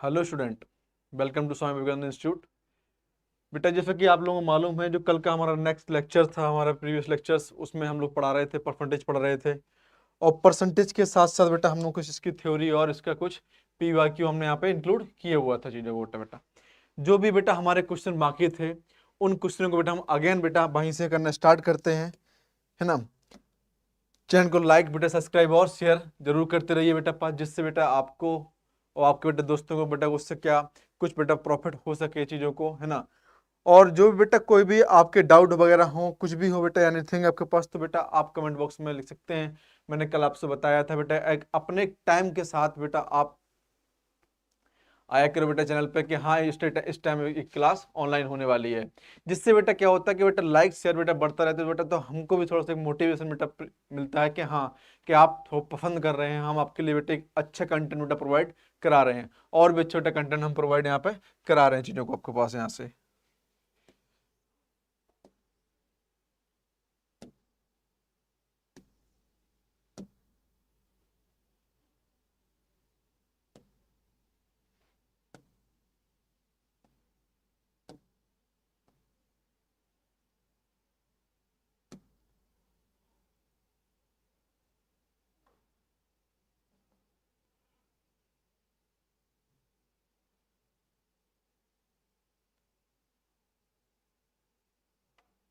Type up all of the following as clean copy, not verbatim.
Hello student, welcome to Swami Vivekananda institute. बेटा जैसा कि आप लोगों को मालूम है, जो कल का हमारा नेक्स्ट लेक्चर था, हमारा प्रीवियस लेक्चर्स, उसमें हम लोग पढ़ा रहे थे, परसेंटेज पढ़ रहे थे। और परसेंटेज के साथ साथ बेटा हम लोग कुछ इसकी थ्योरी और इसका कुछ पी वाई क्यू हमने यहाँ पे इंक्लूड किए हुआ था चीज़ों को। बेटा जो भी बेटा हमारे क्वेश्चन बाकी थे, उन क्वेश्चनों को बेटा हम अगेन बेटा वहीं से करना स्टार्ट करते हैं, है ना। चैनल को लाइक बेटा, सब्सक्राइब और शेयर जरूर करते रहिए बेटा पास, जिससे बेटा आपको और आपके बेटे दोस्तों को बेटा उससे क्या कुछ बेटा प्रॉफिट हो सके चीज़ों को, है ना। और जो भी बेटा कोई भी आपके डाउट वगैरह हो, कुछ भी हो बेटा, एनीथिंग आपके पास, तो बेटा आप कमेंट बॉक्स में लिख सकते हैं। मैंने कल आपसे बताया था बेटा, एक अपने टाइम के साथ बेटा आप आया करो बेटा चैनल पे कि हाँ इस टाइम एक क्लास ऑनलाइन होने वाली है। जिससे बेटा क्या होता है कि बेटा लाइक शेयर बेटा बढ़ता रहता है बेटा, तो हमको भी थोड़ा सा मोटिवेशन बेटा मिलता है कि हाँ कि आप पसंद कर रहे हैं, हम आपके लिए बेटा एक अच्छा कंटेंट बेटा प्रोवाइड करा रहे हैं। और भी अच्छा कंटेंट हम प्रोवाइड यहाँ पे करा रहे हैं चीज़ों को आपके पास यहाँ से।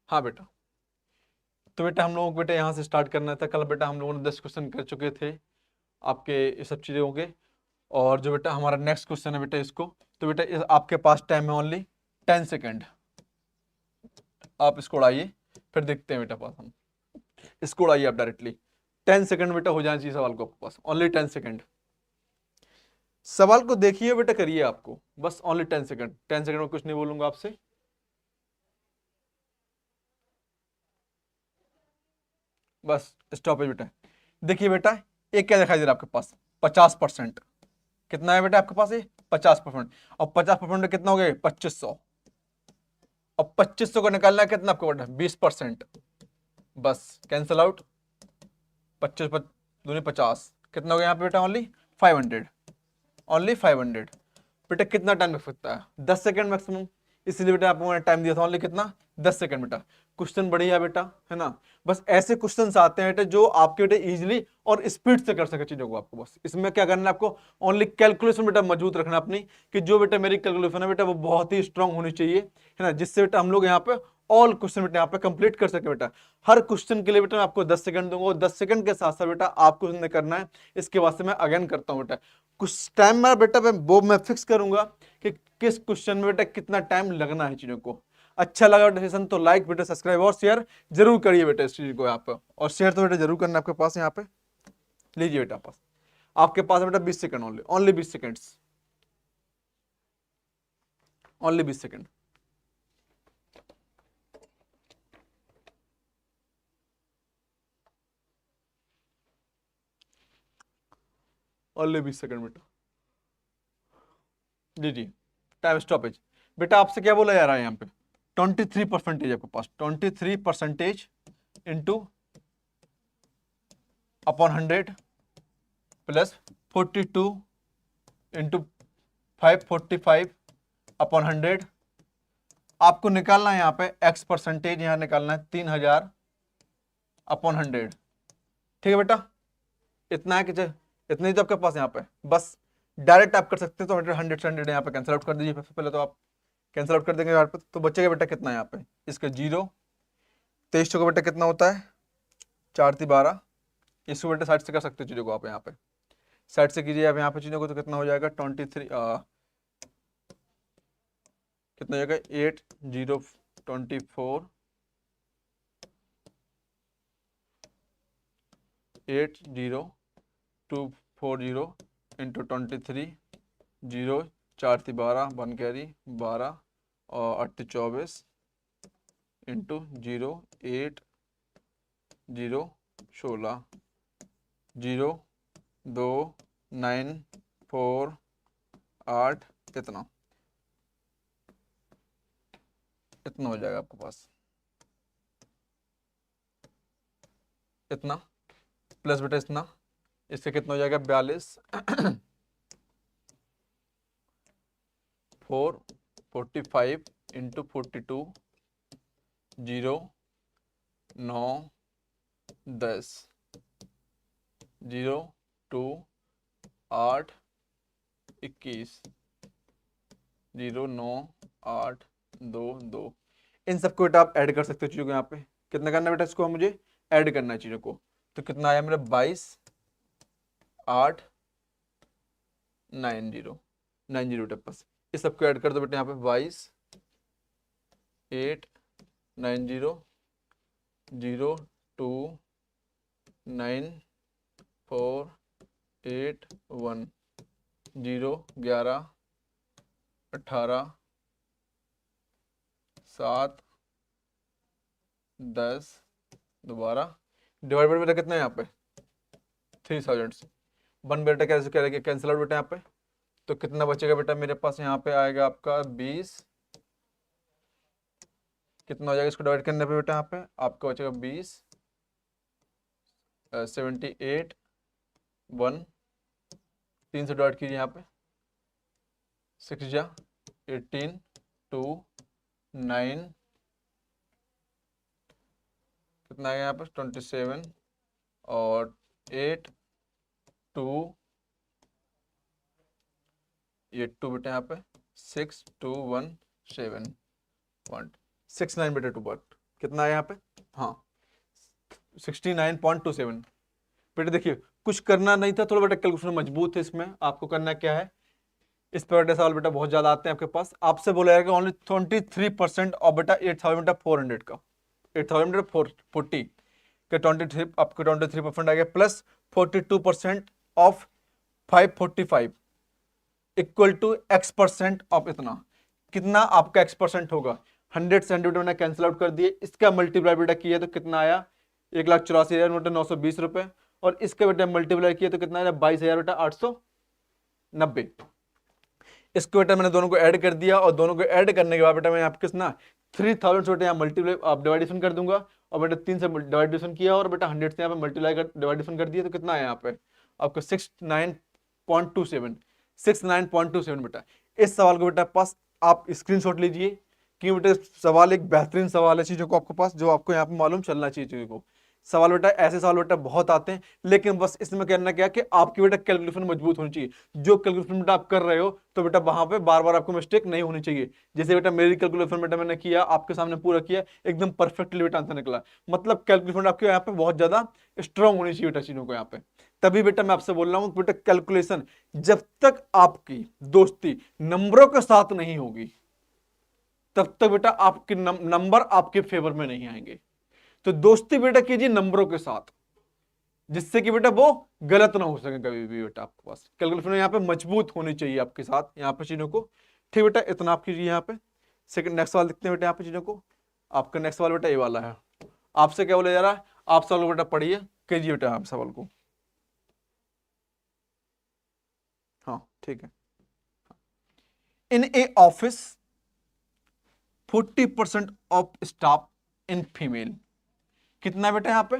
हाँ बेटा, तो बेटा हम लोगों को बेटा यहाँ से स्टार्ट करना था। कल बेटा हम लोगों ने 10 क्वेश्चन कर चुके थे आपके ये सब चीज़ों के। और जो बेटा हमारा नेक्स्ट क्वेश्चन है बेटा इसको, तो बेटा आपके पास टाइम है ओनली 10 सेकेंड। आप इसको उड़ाइए, फिर देखते हैं बेटा पास हम इसको उड़ाइए आप डायरेक्टली। 10 सेकंड बेटा हो जाना चाहिए सवाल को आपके पास, ओनली 10 सेकंड। सवाल को देखिए बेटा, करिए आपको बस ओनली 10 सेकंड। 10 सेकंड में कुछ नहीं बोलूंगा आपसे। बस स्टॉप है बेटा। देखिए बेटा, एक क्या दिखाई दे रहा है आपके पास? 50%। कितना है बेटा आपके पास? ये 50%। और 50% कितना हो गया? 2500। और 2500 को निकालना है कितना आपको बेटा? 20%। बस कैंसिल आउट। 25 दूनी 50, कितना हो गया यहाँ पे बेटा? ओनली 500। ओनली 500। बेटा कितना टाइम लग सकता है? 10 सेकंड मैक्सिमम। इसलिए बेटा आपको मैंने टाइम दिया था ओनली कितना? 10 सेकंड बेटा। क्वेश्चन बढ़िया बेटा, है ना। बस ऐसे क्वेश्चन आते हैं बेटा जो आपके बेटे इजीली और स्पीड से कर सके चीजों को। आपको बस इसमें क्या करना है, आपको ओनली कैलकुलेशन बेटा मजबूत रखना अपनी, कि जो बेटा मेरी कैलकुलेशन है बेटा वो बहुत ही स्ट्रांग होनी चाहिए, है ना। जिससे बेटा हम लोग यहाँ पे ऑल क्वेश्चन बेटा यहाँ पे कंप्लीट कर सके बेटा। हर क्वेश्चन के लिए बेटा मैं आपको 10 सेकंड दूंगा, और 10 सेकंड के साथ साथ बेटा आपको करना है। इसके वास्ते मैं अगेन करता हूँ बेटा, कुछ टाइम में बेटा मैं फिक्स करूंगा कि किस क्वेश्चन में बेटा कितना टाइम लगना है चीजों को। अच्छा लगा बेटा सेशन तो लाइक बेटा, सब्सक्राइब और शेयर जरूर करिए बेटा इस चीज को यहाँ पे। और शेयर तो बेटा जरूर करना आपके पास यहाँ पे। लीजिए बेटा पास, आपके पास है बेटा 20 second, only only 20 seconds. Only 20 second. Only 20 second बेटा। लीजिए टाइम स्टॉपेज। बेटा आपसे क्या बोला जा रहा है यहाँ पे? 23% आपके पास, 23% into upon 100 plus 42 into 545 upon 100। आपको निकालना है यहाँ पे एक्स परसेंटेज, यहाँ निकालना है 3000 अपॉन 100। ठीक है बेटा, इतना है कि इतना ही तो आपके पास यहाँ पे। बस डायरेक्ट आप कर सकते हैं, तो 100 यहाँ पे कैंसिल आउट कर दीजिए। सबसे पहले तो आप कैंसिल आउट कर देंगे यहाँ पे, तो बचेगा बेटा कितना यहाँ पे? इसका 0। 23 का बेटा कितना होता है? 4×3 = 12। इसको बेटा साइड से कर सकते हो चीज़ों को आप यहाँ पे। साइड से कीजिए आप यहाँ पे चीज़ों को, तो कितना हो जाएगा? 23 कितना हो जाएगा? 8 0 24 80240 इंटू 23 0 4×3 = 12 1 कैरी 12 और 8 24 इंटू 0 8 0 16 0 2 9 4 8 इतना इतना हो जाएगा आपके पास। इतना प्लस बेटा इतना, इससे कितना हो जाएगा? 42 445 इंटू 42, 0, 9, 10, 0, 2, 8, 21, 0, 9, 8, 2, 2। इन सबको बेटा आप ऐड कर सकते हो चीजों को। यहाँ पे कितना करना है बेटा, इसको मुझे ऐड करना है चीजों को। तो कितना आया मेरा 22, 8, 90, 90 बेटा पास। इस सबको ऐड कर दो बेटा यहाँ पे 22, 8, 90, 0, 2, 9, 4, 8, 1, 0, 11, 18, 7, 10, दोबारा डिवाइड बाय बेटा कितना है यहाँ पे 3000। वन बेटा कैसे करेंगे, कैंसिल आउट बेटा यहाँ पे। तो कितना बचेगा बेटा मेरे पास, यहाँ पे आएगा आपका 20, कितना हो जाएगा इसको डिवाइड करने पे बेटा, यहाँ पे आपका बचेगा 20, 78, 1, 3 से डिवाइड कीजिए यहाँ पे, 6 जा 18, 2, 9, कितना आएगा यहाँ पे 27 और 8, 2, ये 2 बेटा यहाँ पे 6, 2, 1, 7, 1, 69 बेटा 2 बार कितना है यहाँ पे, हाँ 69.27। बेटा देखिए कुछ करना नहीं था, थोड़ा बेटा कैलकुलेशन मजबूत है इसमें। आपको करना क्या है, इस पर बेटा सवाल बेटा बहुत ज्यादा आते हैं आपके पास। आपसे बोला जाएगा ओनली 23% ऑफ बेटा 8400 का, 8440 के 23 आपको 23% आ गया, plus 42% of 545 equal to x% ऑफ इतना। कितना आपका x% होगा, 100 से 100 मैंने कैंसिल आउट कर दिए, इसका मल्टीप्लाई बेटा किया तो कितना आया 1,84,920 रुपए, और इसका बेटा मल्टीप्लाई किया तो कितना आया 22,000 बेटा 890। इसको बेटा मैंने दोनों को ऐड कर दिया, और दोनों को ऐड करने के बाद बेटा मैं आपके कितना 3000 से बेटा यहाँ मल्टीप्लाई आप डिवाइडेशन कर दूंगा, और बेटा 3 से डिवाइडेशन किया और बेटा 100 से यहाँ पे मल्टीप्लाई कर डिवाइडेशन कर दिया तो कितना आया यहाँ पे आपको 69.27, 69.27 बेटा। इस सवाल को बेटा पास आप स्क्रीनशॉट लीजिए, क्यों बेटा सवाल एक बेहतरीन सवाल है चीजों को आपके पास, जो आपको यहाँ पे मालूम चलना चाहिए चीजों को। सवाल बेटा ऐसे सवाल बेटा बहुत आते हैं, लेकिन बस इसमें कहना क्या कि आपकी बेटा कैलकुलेशन मजबूत होनी चाहिए। जो कैलकुलेशन बेटा आप कर रहे हो तो बेटा वहां पे बार बार आपको मिस्टेक नहीं होनी चाहिए। जैसे बेटा मेरी कैलकुलेशन बेटा मैंने किया, आपके सामने पूरा किया, एकदम परफेक्टली बेटा आंसर निकला। मतलब कैलकुलेशन आपके यहाँ पे बहुत ज्यादा स्ट्रांग होनी चाहिए बेटा चीजों को यहाँ पे। तभी बेटा मैं आपसे बोल रहा हूँ बेटा कैलकुलेशन जब तक आपकी दोस्ती नंबरों के साथ नहीं होगी तब तक बेटा आपके नंबर आपके फेवर में नहीं आएंगे। तो दोस्ती बेटा कीजिए नंबरों के साथ, जिससे कि बेटा वो गलत ना हो सके कभी भी बेटा। आपके पास कैलकुलेशन यहाँ पे मजबूत होनी चाहिए आपके साथ यहाँ पे चीजों को। ठीक बेटा इतना आप कीजिए यहाँ पे। सेकंड नेक्स्ट सवाल देखते हैं बेटा यहाँ पे चीजों को। आपका नेक्स्ट सवाल बेटा ये वाला है, आपसे क्या बोला जा रहा है, आप सवाल को बेटा पढ़िए, कीजिए बेटा आप सवाल को। हाँ ठीक है। In a office 40% of staff in female, कितना बेटा यहाँ पे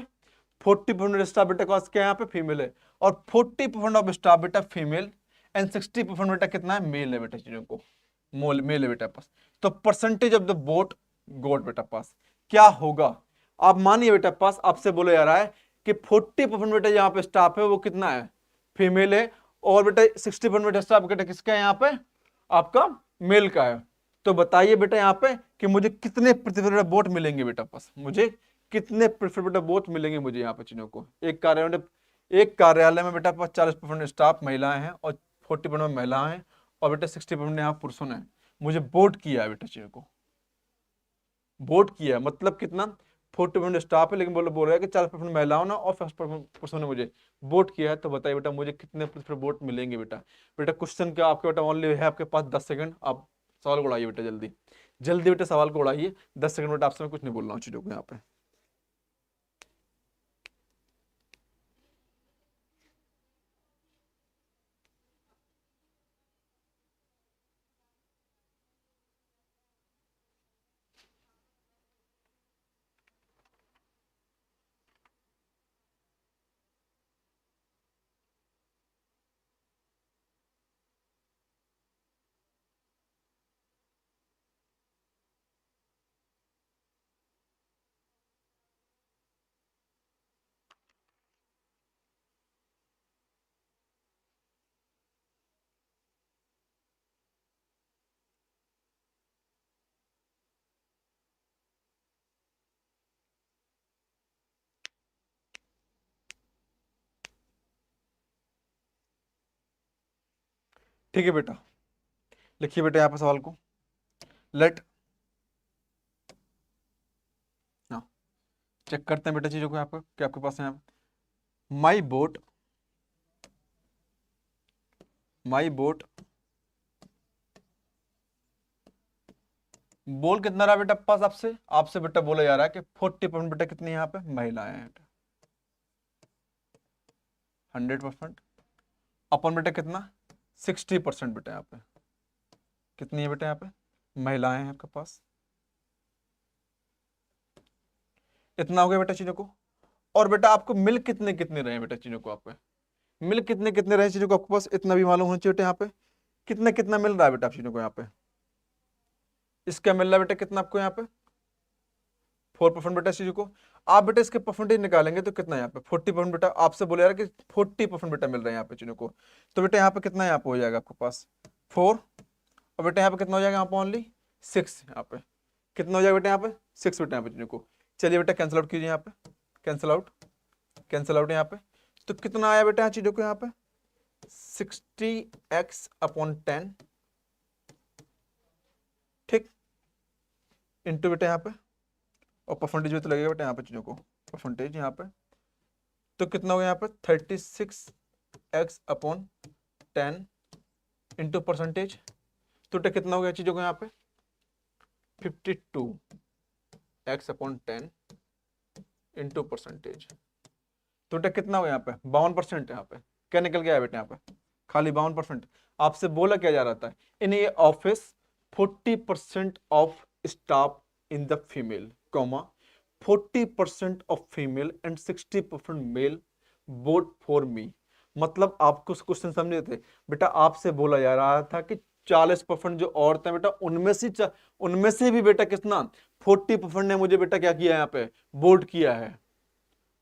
40% स्टाफ बेटा कॉस्ट क्या है यहाँ पे फीमेल है, और 40% ऑफ स्टाफ बेटा फीमेल एंड 60% बेटा कितना है मेल है बेटा चीजों को, मेल है बेटा पास। तो percentage of the vote goat बेटा पास क्या होगा। आप मानिए बेटा पास आपसे बोला जा रहा है कि 40% बेटा यहाँ पे स्टाफ है वो कितना है फीमेल है, और बेटा 60% बेटा स्टाफ बेटा किसका है यहाँ पे आपका मेल का है। तो बताइए बेटा यहाँ पे कि मुझे कितने प्रतिशत वोट मिलेंगे बेटा पास, मुझे कितने प्रतिशत बेटा वोट मिलेंगे मुझे यहाँ पे चीजों को। एक कार्यालय में बेटा 40% स्टाफ महिलाएं हैं और 40% महिलाएं हैं, और बेटा 60% यहाँ पुरुष हैं। मुझे वोट किया है बेटा चीजों को, वोट किया है मतलब कितना 40% स्टाफ है, लेकिन बोल रहा है कि 40% महिलाओं ने और 50% पुरुषों ने मुझे वोट किया है। तो बताइए बेटा मुझे कितने प्रतिशत वोट मिलेंगे बेटा। बेटा क्वेश्चन क्या आपके बेटा ओनली है आपके पास 10 सेकंड, आप सवाल को उड़ाइए बेटा जल्दी जल्दी बेटा सवाल को उड़ाइए। 10 सेकंड बेटा आपसे मैं कुछ नहीं बोल रहा हूँ चीजों को यहाँ पे। ठीक है बेटा, लिखिए बेटा यहाँ पे सवाल को। लेट, हाँ चेक करते हैं बेटा चीजों को यहाँ पे क्या आपके पास है। यहाँ माई बोट, माई बोट, बोल कितना रहा बेटा पास आपसे, आपसे बेटा बोला जा रहा है कि 40% बेटा कितनी यहाँ पे महिलाएं हैं बेटा, 100% अपन बेटा कितना 60% बेटा यहाँ पे कितनी है बेटा यहाँ पे महिलाएं हैं आपके पास। इतना हो गया बेटा चीजों को। और बेटा आपको मिल कितने कितने रहे बेटा चीजों को, आपको मिल कितने कितने रहे चीजों को आपके पास इतना भी मालूम होना चाहिए बेटा। यहाँ पे कितना कितना मिल रहा है बेटा आप चीजों को यहाँ पे, इसका मिल रहा है बेटा कितना आपको यहाँ पे 4% बेटा चीजों को। आप बेटा इसके परसेंटेज निकालेंगे तो कितना यहाँ पे 40% बेटा, आपसे बोले यार कि 40% बेटा मिल रहा है यहाँ पे चीजों को, तो बेटा यहाँ पे कितना यहाँ पे हो जाएगा आपके पास 4, और बेटा यहाँ पे कितना हो जाएगा यहाँ पे ओनली 6, यहाँ पे कितना हो जाएगा बेटा यहाँ पे 6 बेटा यहाँ पे चीजों को। चलिए बेटा कैंसिल आउट कीजिए यहाँ पे, कैंसिल आउट, कैंसिल आउट यहाँ पे, तो कितना आया बेटा चीजों को यहाँ पे 60x/10, ठीक, इंटू बेटा यहाँ पे, और परसेंटेज में तो लगेगा बेटा यहाँ पे चीजों को परसेंटेज यहाँ पे, तो कितना हो गया यहाँ पे 36x/10 इंटू परसेंटेज, तो बेटा कितना हो गया चीजों को यहाँ पे 52x/10 इंटू परसेंटेज, तो बेटा कितना हो यहाँ पे 52% यहाँ पे क्या निकल गया है बेटा यहाँ पे खाली 52%। आपसे बोला क्या जा रहा था in a office 40% of staff in the female, comma 40% of female and 60% male vote for me. मतलब आपको क्वेश्चन समझे थे बेटा, आपसे बोला जा रहा था कि 40% जो औरतें बेटा उनमें से भी बेटा कितना 40% ने मुझे बेटा क्या किया यहाँ पे वोट किया है,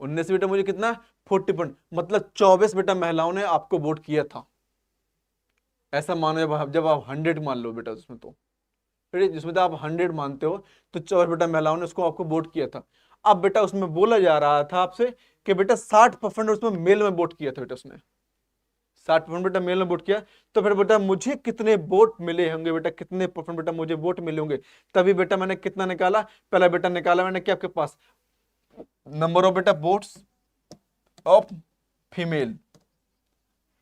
उनमें से बेटा मुझे कितना 40%, मतलब 24 बेटा महिलाओं ने आपको वोट किया था। ऐसा मानो जब आप 100 मान लो बेटा उसमें, तो फिर जिसमें तो आप 100 मानते हो तो 24 बेटा महिलाओं ने उसको आपको वोट किया था। अब बेटा उसमें बोला जा रहा था आपसे कि बेटा 60% उसमें मेल में वोट किया था बेटा, उसने 60% बेटा मेल में वोट किया, तो फिर बेटा मुझे कितने वोट मिले होंगे बेटा, कितने परसेंट बेटा मुझे वोट मिले होंगे, तभी बेटा मैंने कितना निकाला, पहला बेटा निकाला मैंने क्या आपके पास नंबर ऑफ बेटा वोट्स ऑफ फीमेल,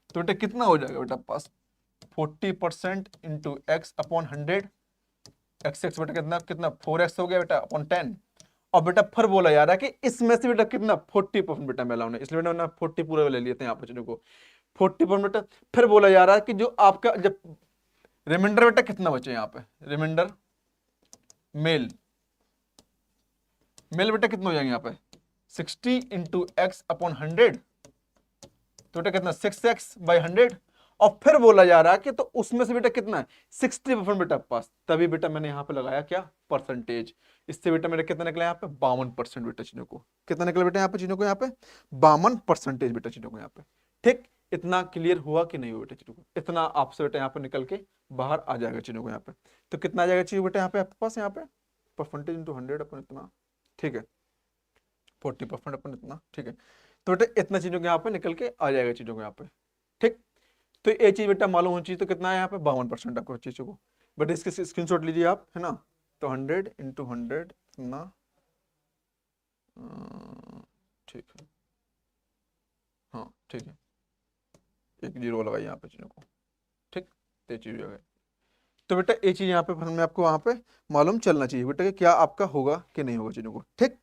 तो बेटा कितना हो जाएगा बेटा पास 40% इंटू x/100, x बेटा कितना कितना 4x हो गया बेटा अपॉन 10, और बेटा फिर बोला जा रहा है कि इसमें से बेटा कितना 40% बेटा महिलाओं ने, इसलिए बेटा 40 पूरा ले लिए थे यहाँ पे को 40% बेटा। फिर बोला जा रहा है कि जो आपका जब रिमाइंडर बेटा कितना बचे यहाँ पे, रिमाइंडर मेल, मेल बेटा कितना हो जाएंगे यहाँ पे 60 इंटू x/100, तो बेटा कितना 6x/100, और फिर बोला जा रहा है कि तो उसमें से बेटा कितना है 60% बेटा पास, तभी बेटा मैंने यहाँ पे लगाया क्या परसेंटेज, इससे बेटा मेरा कितना निकला यहाँ पे 52% बेटा चीजों को, कितना निकला बेटा यहाँ पे चीजों को यहाँ पे 52% बेटा चीजों को यहाँ पे, ठीक। इतना क्लियर हुआ कि नहीं हुआ बेटा चीजों को, इतना आपसे बेटा यहाँ पे निकल के बाहर आ जाएगा चीजों को यहाँ पे, तो कितना आ जाएगा चीजों बेटा यहाँ पे आपके पास यहाँ पे परसेंटेज इंटू 100 अपन इतना, ठीक है 40% अपन इतना, ठीक है, तो बेटा इतना चीजों के यहाँ पे निकल के आ जाएगा चीजों को यहाँ पे, ठीक। तो ये चीज बेटा मालूम होनी चाहिए, तो कितना है यहाँ पे 52% आपको चीजों को, बट इसके स्क्रीनशॉट लीजिए आप, है ना, तो 100 इंटू 100 इतना, ठीक है, हाँ ठीक है, एक जीरो लगाइए यहाँ पे चीजों को, ठीक, तो ये चीज हो गई। तो बेटा ये चीज यहाँ पे हमें आपको वहां पे मालूम चलना चाहिए बेटा कि क्या आपका होगा कि नहीं होगा चीजों को, ठीक।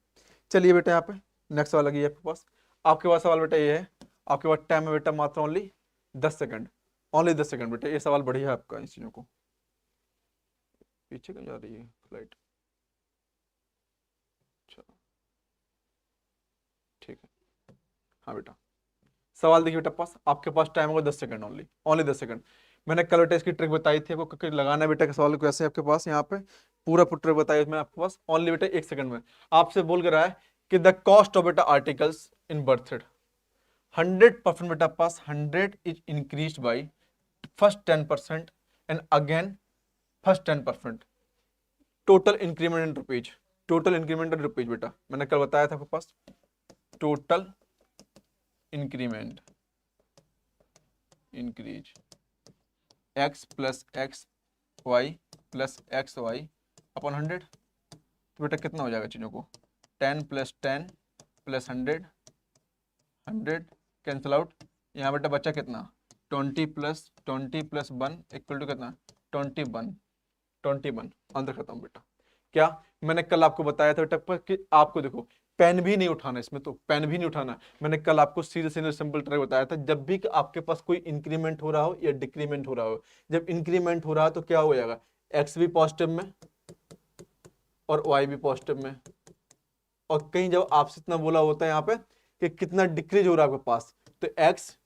चलिए बेटा यहाँ पे नेक्स्ट सवाल लगी आपके पास सवाल बेटा ये है, आपके पास टाइम है बेटा मात्र ओनली 10 सेकंड, ओनली 10 सेकंड बेटा, ये सवाल बढ़िया है आपका इन चीजों को, पीछे क्यों जा रही है फ्लाइट, अच्छा ठीक है, हाँ बेटा सवाल देखिए बेटा पास, आपके पास टाइम होगा 10 सेकंड ओनली, ओनली 10 सेकंड। मैंने कलर टेस्ट की ट्रिक बताई थी आपको कि लगाना बेटा के सवाल को, ऐसे आपके पास यहाँ पे पूरा ट्रिक बताई मैं आपके पास ओनली बेटा 1 सेकंड में। आपसे बोल कर रहा है कि द कॉस्ट ऑफ बेटा आर्टिकल्स इन बर्थड 100% बेटा पास 100 is increase by first 10% and again first 10%, total increment in rupees, total increment in rupees बेटा मैंने कल बताया था आपके पास, total increment increase X plus X Y plus X Y upon 100। तो बेटा कितना हो जाएगा चीज़ों को, 10 प्लस 10 प्लस 100, 100 कैंसिल आउट। यहाँ बेटा बच्चा कितना, 20 प्लस 1 इक्वल टू कितना, 21, 21। आंसर खत्म बेटा। क्या मैंने कल आपको बताया था बेटा कि आपको देखो पेन भी नहीं उठाना, इसमें तो पेन भी नहीं उठाना। मैंने कल आपको सीधे सीधे सिंपल ट्रिक बताया था, जब भी आपके पास कोई इंक्रीमेंट हो रहा हो या डिक्रीमेंट हो रहा हो, जब इंक्रीमेंट हो रहा है तो क्या हो जाएगा, एक्स भी पॉजिटिव में और वाई भी पॉजिटिव में। और कहीं जब आपसे इतना बोला होता है यहाँ पे कि कितना डिक्रीज हो रहा है आपके पास, तो एक्स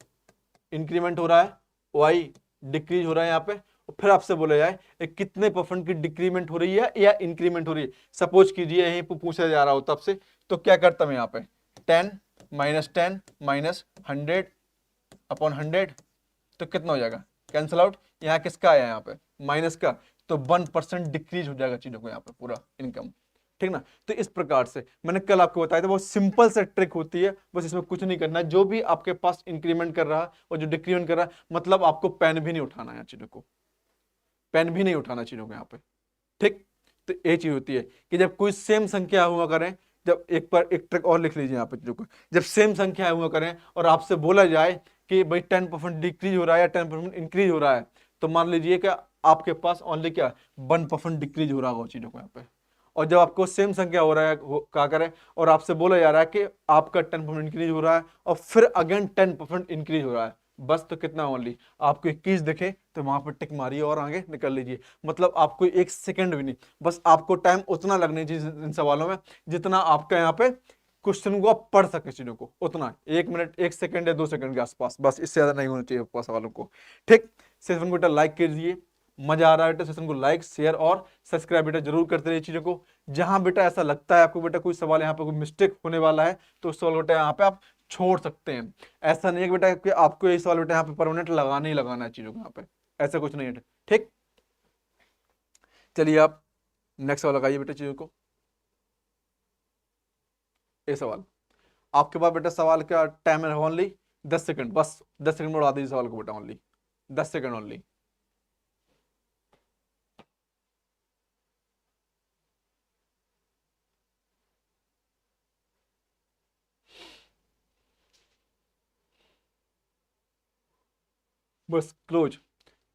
इंक्रीमेंट हो रहा है, वाई डिक्रीज हो रहा है यहाँ पे, और फिर आपसे बोला जाए कितने परसेंट की डिक्रीमेंट हो रही है या इंक्रीमेंट हो रही है। सपोज कीजिए यहीं पर पूछा जा रहा होता आपसे, तो क्या करता मैं यहाँ पे 10 माइनस 100 अपॉन 100, तो कितना हो जाएगा, कैंसिल आउट। यहाँ किसका आया यहाँ पे, माइनस का, तो 1% डिक्रीज हो जाएगा चीजों को यहाँ पे पूरा इनकम, ठीक ना। तो इस प्रकार से मैंने कल आपको बताया था, बहुत सिंपल सा ट्रिक होती है, बस इसमें कुछ नहीं करना है। जो भी आपके पास इंक्रीमेंट कर रहा है और जो डिक्रीमेंट कर रहा है, मतलब आपको पेन भी नहीं उठाना है चीजों को, पेन भी नहीं उठाना चीजों को यहाँ पे, ठीक। तो ये चीज होती है कि जब कोई सेम संख्या हुआ करें, जब एक पर एक ट्रिक और लिख लीजिए यहाँ पे चीजों को, जब सेम संख्या हुआ करें और आपसे बोला जाए कि भाई 10% डिक्रीज हो रहा है या 10% इंक्रीज हो रहा है, तो मान लीजिए कि आपके पास ओनली क्या 1% डिक्रीज हो रहा होगा चीजों को यहाँ पे। और जब आपको सेम संख्या हो रहा है क्या करें, और आपसे बोला जा रहा है कि आपका 10% इंक्रीज हो रहा है और फिर अगेन 10% इंक्रीज हो रहा है, बस तो कितना ओनली आपको 21 दिखे तो वहां पर टिक मारिए और आगे निकल लीजिए। मतलब आपको एक सेकंड भी नहीं, बस आपको टाइम उतना लगना चाहिए इन सवालों में जितना आपका यहाँ पे क्वेश्चन को आप पढ़ सके चीजों को, उतना 1 मिनट 1 सेकंड या 2 सेकंड के आसपास, बस इससे ज्यादा नहीं होना चाहिए सवालों को, ठीक। सेशन को बेटा लाइक कीजिए, मजा आ रहा है बेटा सेशन को लाइक शेयर और सब्सक्राइब बेटा जरूर करते रहिए चीजों को। जहां बेटा ऐसा लगता है आपको बेटा कोई सवाल यहाँ पे कोई मिस्टेक होने वाला है, तो उस सवाल बेटा यहाँ पे आप छोड़ सकते हैं। ऐसा नहीं है कि बेटा कि आपको ये सवाल बेटा यहाँ पे परमानेंट लगाना ही लगाना है चीजों को, यहाँ पे ऐसा कुछ नहीं है, ठीक। चलिए आप नेक्स्ट सवाल लगाइए बेटा चीजों को। ये सवाल आपके पास बेटा सवाल का टाइम है ओनली 10 सेकंड, बस 10 सेकंड में उड़ा दीजिए सवाल को बेटा, ओनली 10 सेकंड ओनली। बस क्लोज,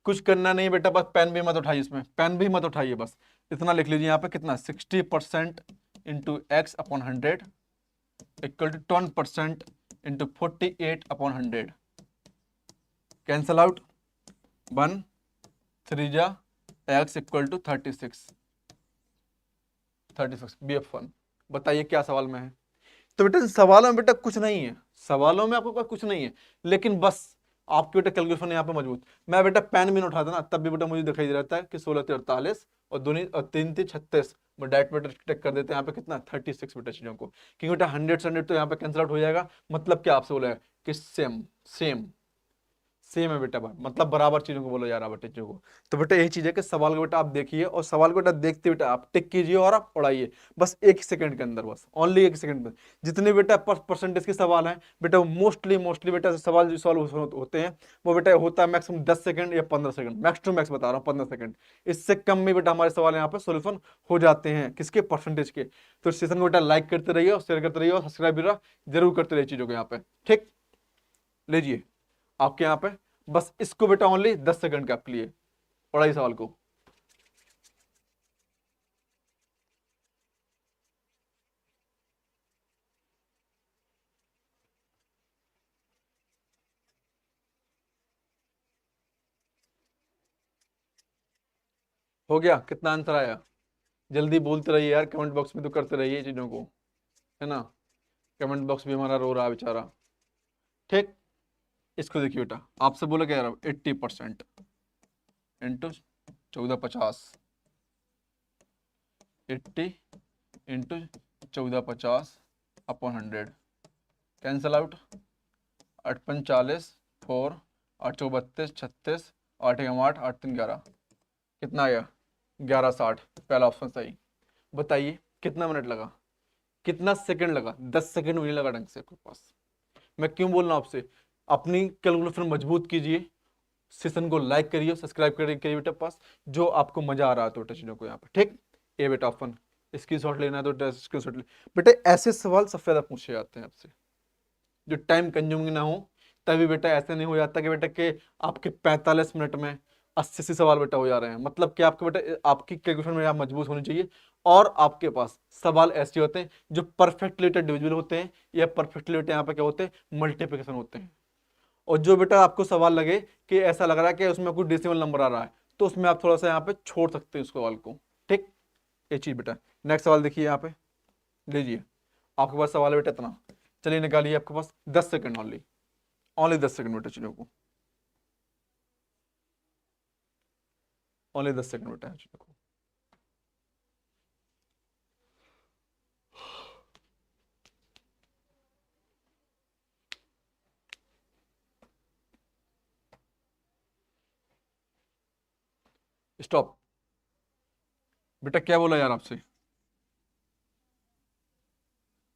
कुछ करना नहीं बेटा, बस पेन भी मत उठाइए, इसमें पेन भी मत उठाइए, बस इतना लिख लीजिए यहाँ पे कितना 60% into x upon 100 equal to 10% into 48 upon 100, cancel out 1 3 जा एक्स इक्वल टू 36 BF1। बताइए क्या सवाल में है। तो बेटा सवालों में बेटा कुछ नहीं है, सवालों में आपको कुछ नहीं है, लेकिन बस आपके बेटा कैलकुलेशन यहाँ पे मजबूत। मैं बेटा पेन भी नहीं उठाता ना, तब भी बेटा मुझे दिखाई दे रहता है कि 16×3 = 48 और 2 3 36 मैं डायरेक्ट बेटा टेक कर देते हैं यहाँ पे कितना 36 बेटा चीजों को, क्योंकि बेटा 100 से 100 तो यहाँ पे कैंसिल आउट हो जाएगा। मतलब क्या आपसे बोला है कि सेम सेम सेम है बेटा, मतलब बराबर चीजों को बोला जा रहा है बेटा चीजों को। तो बेटा यही चीज है कि सवाल को बेटा आप देखिए और सवाल को बेटा देखते बेटा आप टिक कीजिए और आप उड़ाइए, बस 1 सेकंड के अंदर, बस ओनली 1 सेकंड में। जितने बेटा परसेंटेज के सवाल हैं बेटा मोस्टली बेटा सवाल जो सॉल्व होते हैं वो बेटा होता है मैक्सिमम 10 सेकंड या 15 सेकंड, मैक्स टू मैक्स बता रहा हूँ 15 सेकंड। इससे कम में बेटा हमारे सवाल यहाँ पे सोल्यूशन हो जाते हैं, किसके परसेंटेज के। तो सेशन को बेटा लाइक करते रहिए और शेयर करते रहिए और सब्सक्राइब बेटा जरूर करते रहिए चीजों को यहाँ पे, ठीक। लीजिए आपके यहाँ पे बस इसको बेटा ओनली 10 सेकंड के आपके लिए पढ़ाई सवाल को। हो गया, कितना आंसर आया, जल्दी बोलते रहिए यार, कमेंट बॉक्स में तो करते रहिए चीजों को, है ना। कमेंट बॉक्स भी हमारा रो रहा है बेचारा, ठीक। इसको देखिए बेटा आपसे बोला क्या 80% into 1450, 80 into 1450 upon 100, cancel out 8×5 = 40, 4 8 × 32 36, 8 × 8 8 3 11, कितना आया 1160, पहला ऑप्शन सही। बताइए कितना मिनट लगा, कितना सेकंड लगा, 10 सेकंड भी नहीं लगा ढंग से आपके पास। मैं क्यों बोल रहा हूं आपसे, अपनी कैलकुलेशन मजबूत कीजिए, सेशन को लाइक करिए, सब्सक्राइब करिए बेटा पास, जो आपको मजा आ रहा है तो बेटा चीजों को यहाँ पे, ठीक। ये बेटा अपन स्क्रीनशॉट लेना है तो स्क्रीनशॉट ले बेटे। ऐसे सवाल सबसे ज्यादा पूछे जाते हैं आपसे जो टाइम कंज्यूमिंग ना हो, तभी बेटा ऐसे नहीं हो जाता कि बेटा के आपके 45 मिनट में 80 सवाल बेटा हो जा रहे हैं। मतलब कि आपके बेटा आपकी कैलकुलेशन में आप मजबूत होनी चाहिए, और आपके पास सवाल ऐसे होते हैं जो परफेक्टली डिविजिबल होते हैं, या परफेक्टली यहाँ पे क्या होते हैं, मल्टीप्लिकेशन होते हैं। और जो बेटा आपको सवाल लगे कि ऐसा लग रहा है कि उसमें कुछ डेसिमल नंबर आ रहा है, तो उसमें आप थोड़ा सा यहाँ पे छोड़ सकते हैं उस सवाल को, ठीक। ये चीज बेटा। नेक्स्ट सवाल देखिए यहाँ पे, लीजिए आपके पास सवाल है बेटा इतना, चलिए निकालिए, आपके पास 10 सेकंड ओनली, ओनली 10 सेकंड बेटा चीजों को, ओनली 10 सेकंड बेटा है चीजों को। स्टॉप बेटा, क्या बोला यार आपसे,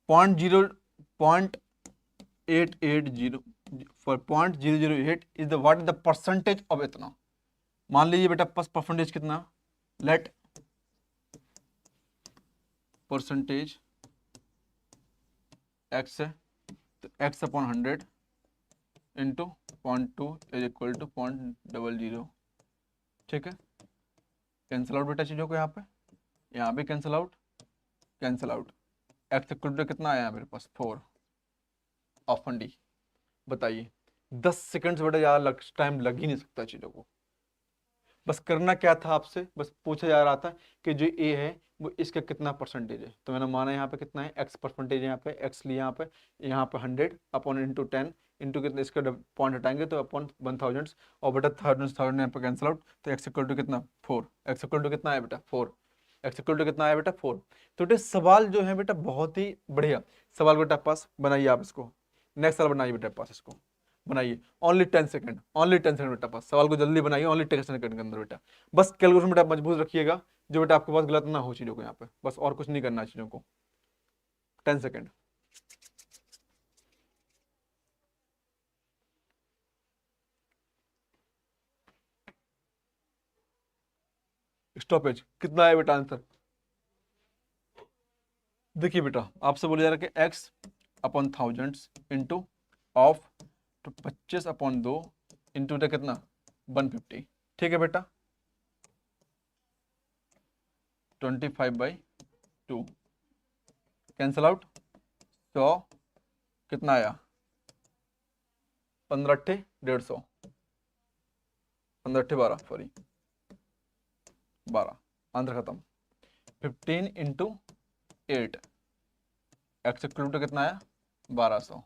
0.880 for 0.008 is the what is the percentage of इतना। मान लीजिए बेटा परसेंटेज कितना, लेट परसेंटेज एक्स है, तो x upon 100 into 0.2 is equal to 0.00, ठीक है। कैंसिल आउट बेटा चीजों को, यहाँ पे cancel out, cancel out. X equal to कितना आया मेरे पास 4, ऑप्शन डी। बताइए 10 सेकंड से बेटा ज़्यादा टाइम लग ही नहीं सकता चीज़ों को। बस करना क्या था आपसे, बस पूछा जा रहा था कि जो ए है वो इसका कितना परसेंटेज है, तो मैंने माना यहाँ पे कितना है, एक्स परसेंटेज है, यहाँ पे एक्स लिया, यहाँ पे 100 अपॉन इंटू 10 इंटू कितना, इसका पॉइंट हटाएंगे तो अपॉन 1000, और बेटा थाउजेंड यहाँ पे कैंसिल आउट, तो एक्स इक्वल टू कितना 4, एक्स इक्वल टू कितना है बेटा 4, एक्स इक्वल टू कितना है बेटा 4। तो बेटा सवाल जो है बेटा बहुत ही बढ़िया सवाल बेटा पास बनाइए आप इसको, नेक्स्ट सवाल बनाइए बेटा पास, इसको बनाइए, ओनली 10 सेकंड, ओनली 10 सेकंड बेटा पास, सवाल को जल्दी बनाइए, ओनली 10 सेकंड के अंदर बेटा। बस कैलकुलेशन बेटा मजबूत रखिएगा, जो बेटा आपके पास गलत ना हो चीजों को यहाँ पे, बस और कुछ नहीं करना चीजों को। 10 सेकंड। स्टॉपेज कितना है बेटा आंसर, देखिए बेटा आपसे बोला जा रहा है कि x upon thousands into of, तो 25 अपॉन 2 इंटू कितना 150, ठीक है बेटा, 25/2 कैंसल आउट, 100 कितना आया 15 अट्ठे 150, 15 अट्ठे 12, सॉरी 12, आंसर खत्म। 15 इंटू 8, एक्स इक्वल टू कितना आया 1200,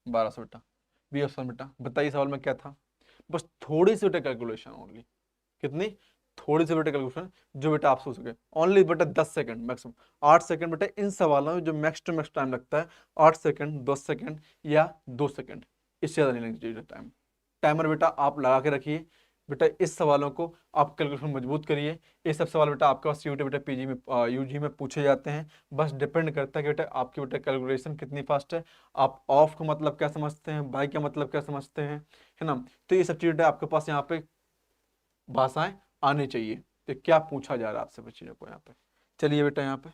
1200 बेटा, बी ऑप्शन बेटा। बताइए सवाल में क्या था, बस थोड़ी सी बेटा कैलकुलेशन ओनली, कितनी थोड़ी सी बेटा कैलकुलेशन जो बेटा आप सोच सके, ओनली बेटा 10 सेकंड मैक्सिमम, 8 सेकंड बेटा इन सवालों में जो मैक्स टू मैक्स टाइम लगता है 8 सेकंड, 10 सेकंड या 2 सेकंड, इससे ज़्यादा नहीं लगना चाहिए टाइम। टाइमर बेटा आप लगा के रखिए बेटा, इस सवालों को आप कैलकुलेशन मजबूत करिए। ये सब सवाल बेटा आपके पास यूटी बेटा पीजी में यूजी में पूछे जाते हैं, बस डिपेंड करता है कि बेटा आपकी बेटा कैलकुलेशन कितनी फास्ट है, आप ऑफ का मतलब क्या समझते हैं, बाई का मतलब क्या समझते हैं, है ना। तो ये सब चीज़ें आपके पास यहाँ पे भाषाएं आनी चाहिए। तो क्या पूछा जा रहा है आपसे बच्चों को यहाँ पे, चलिए बेटा यहाँ पे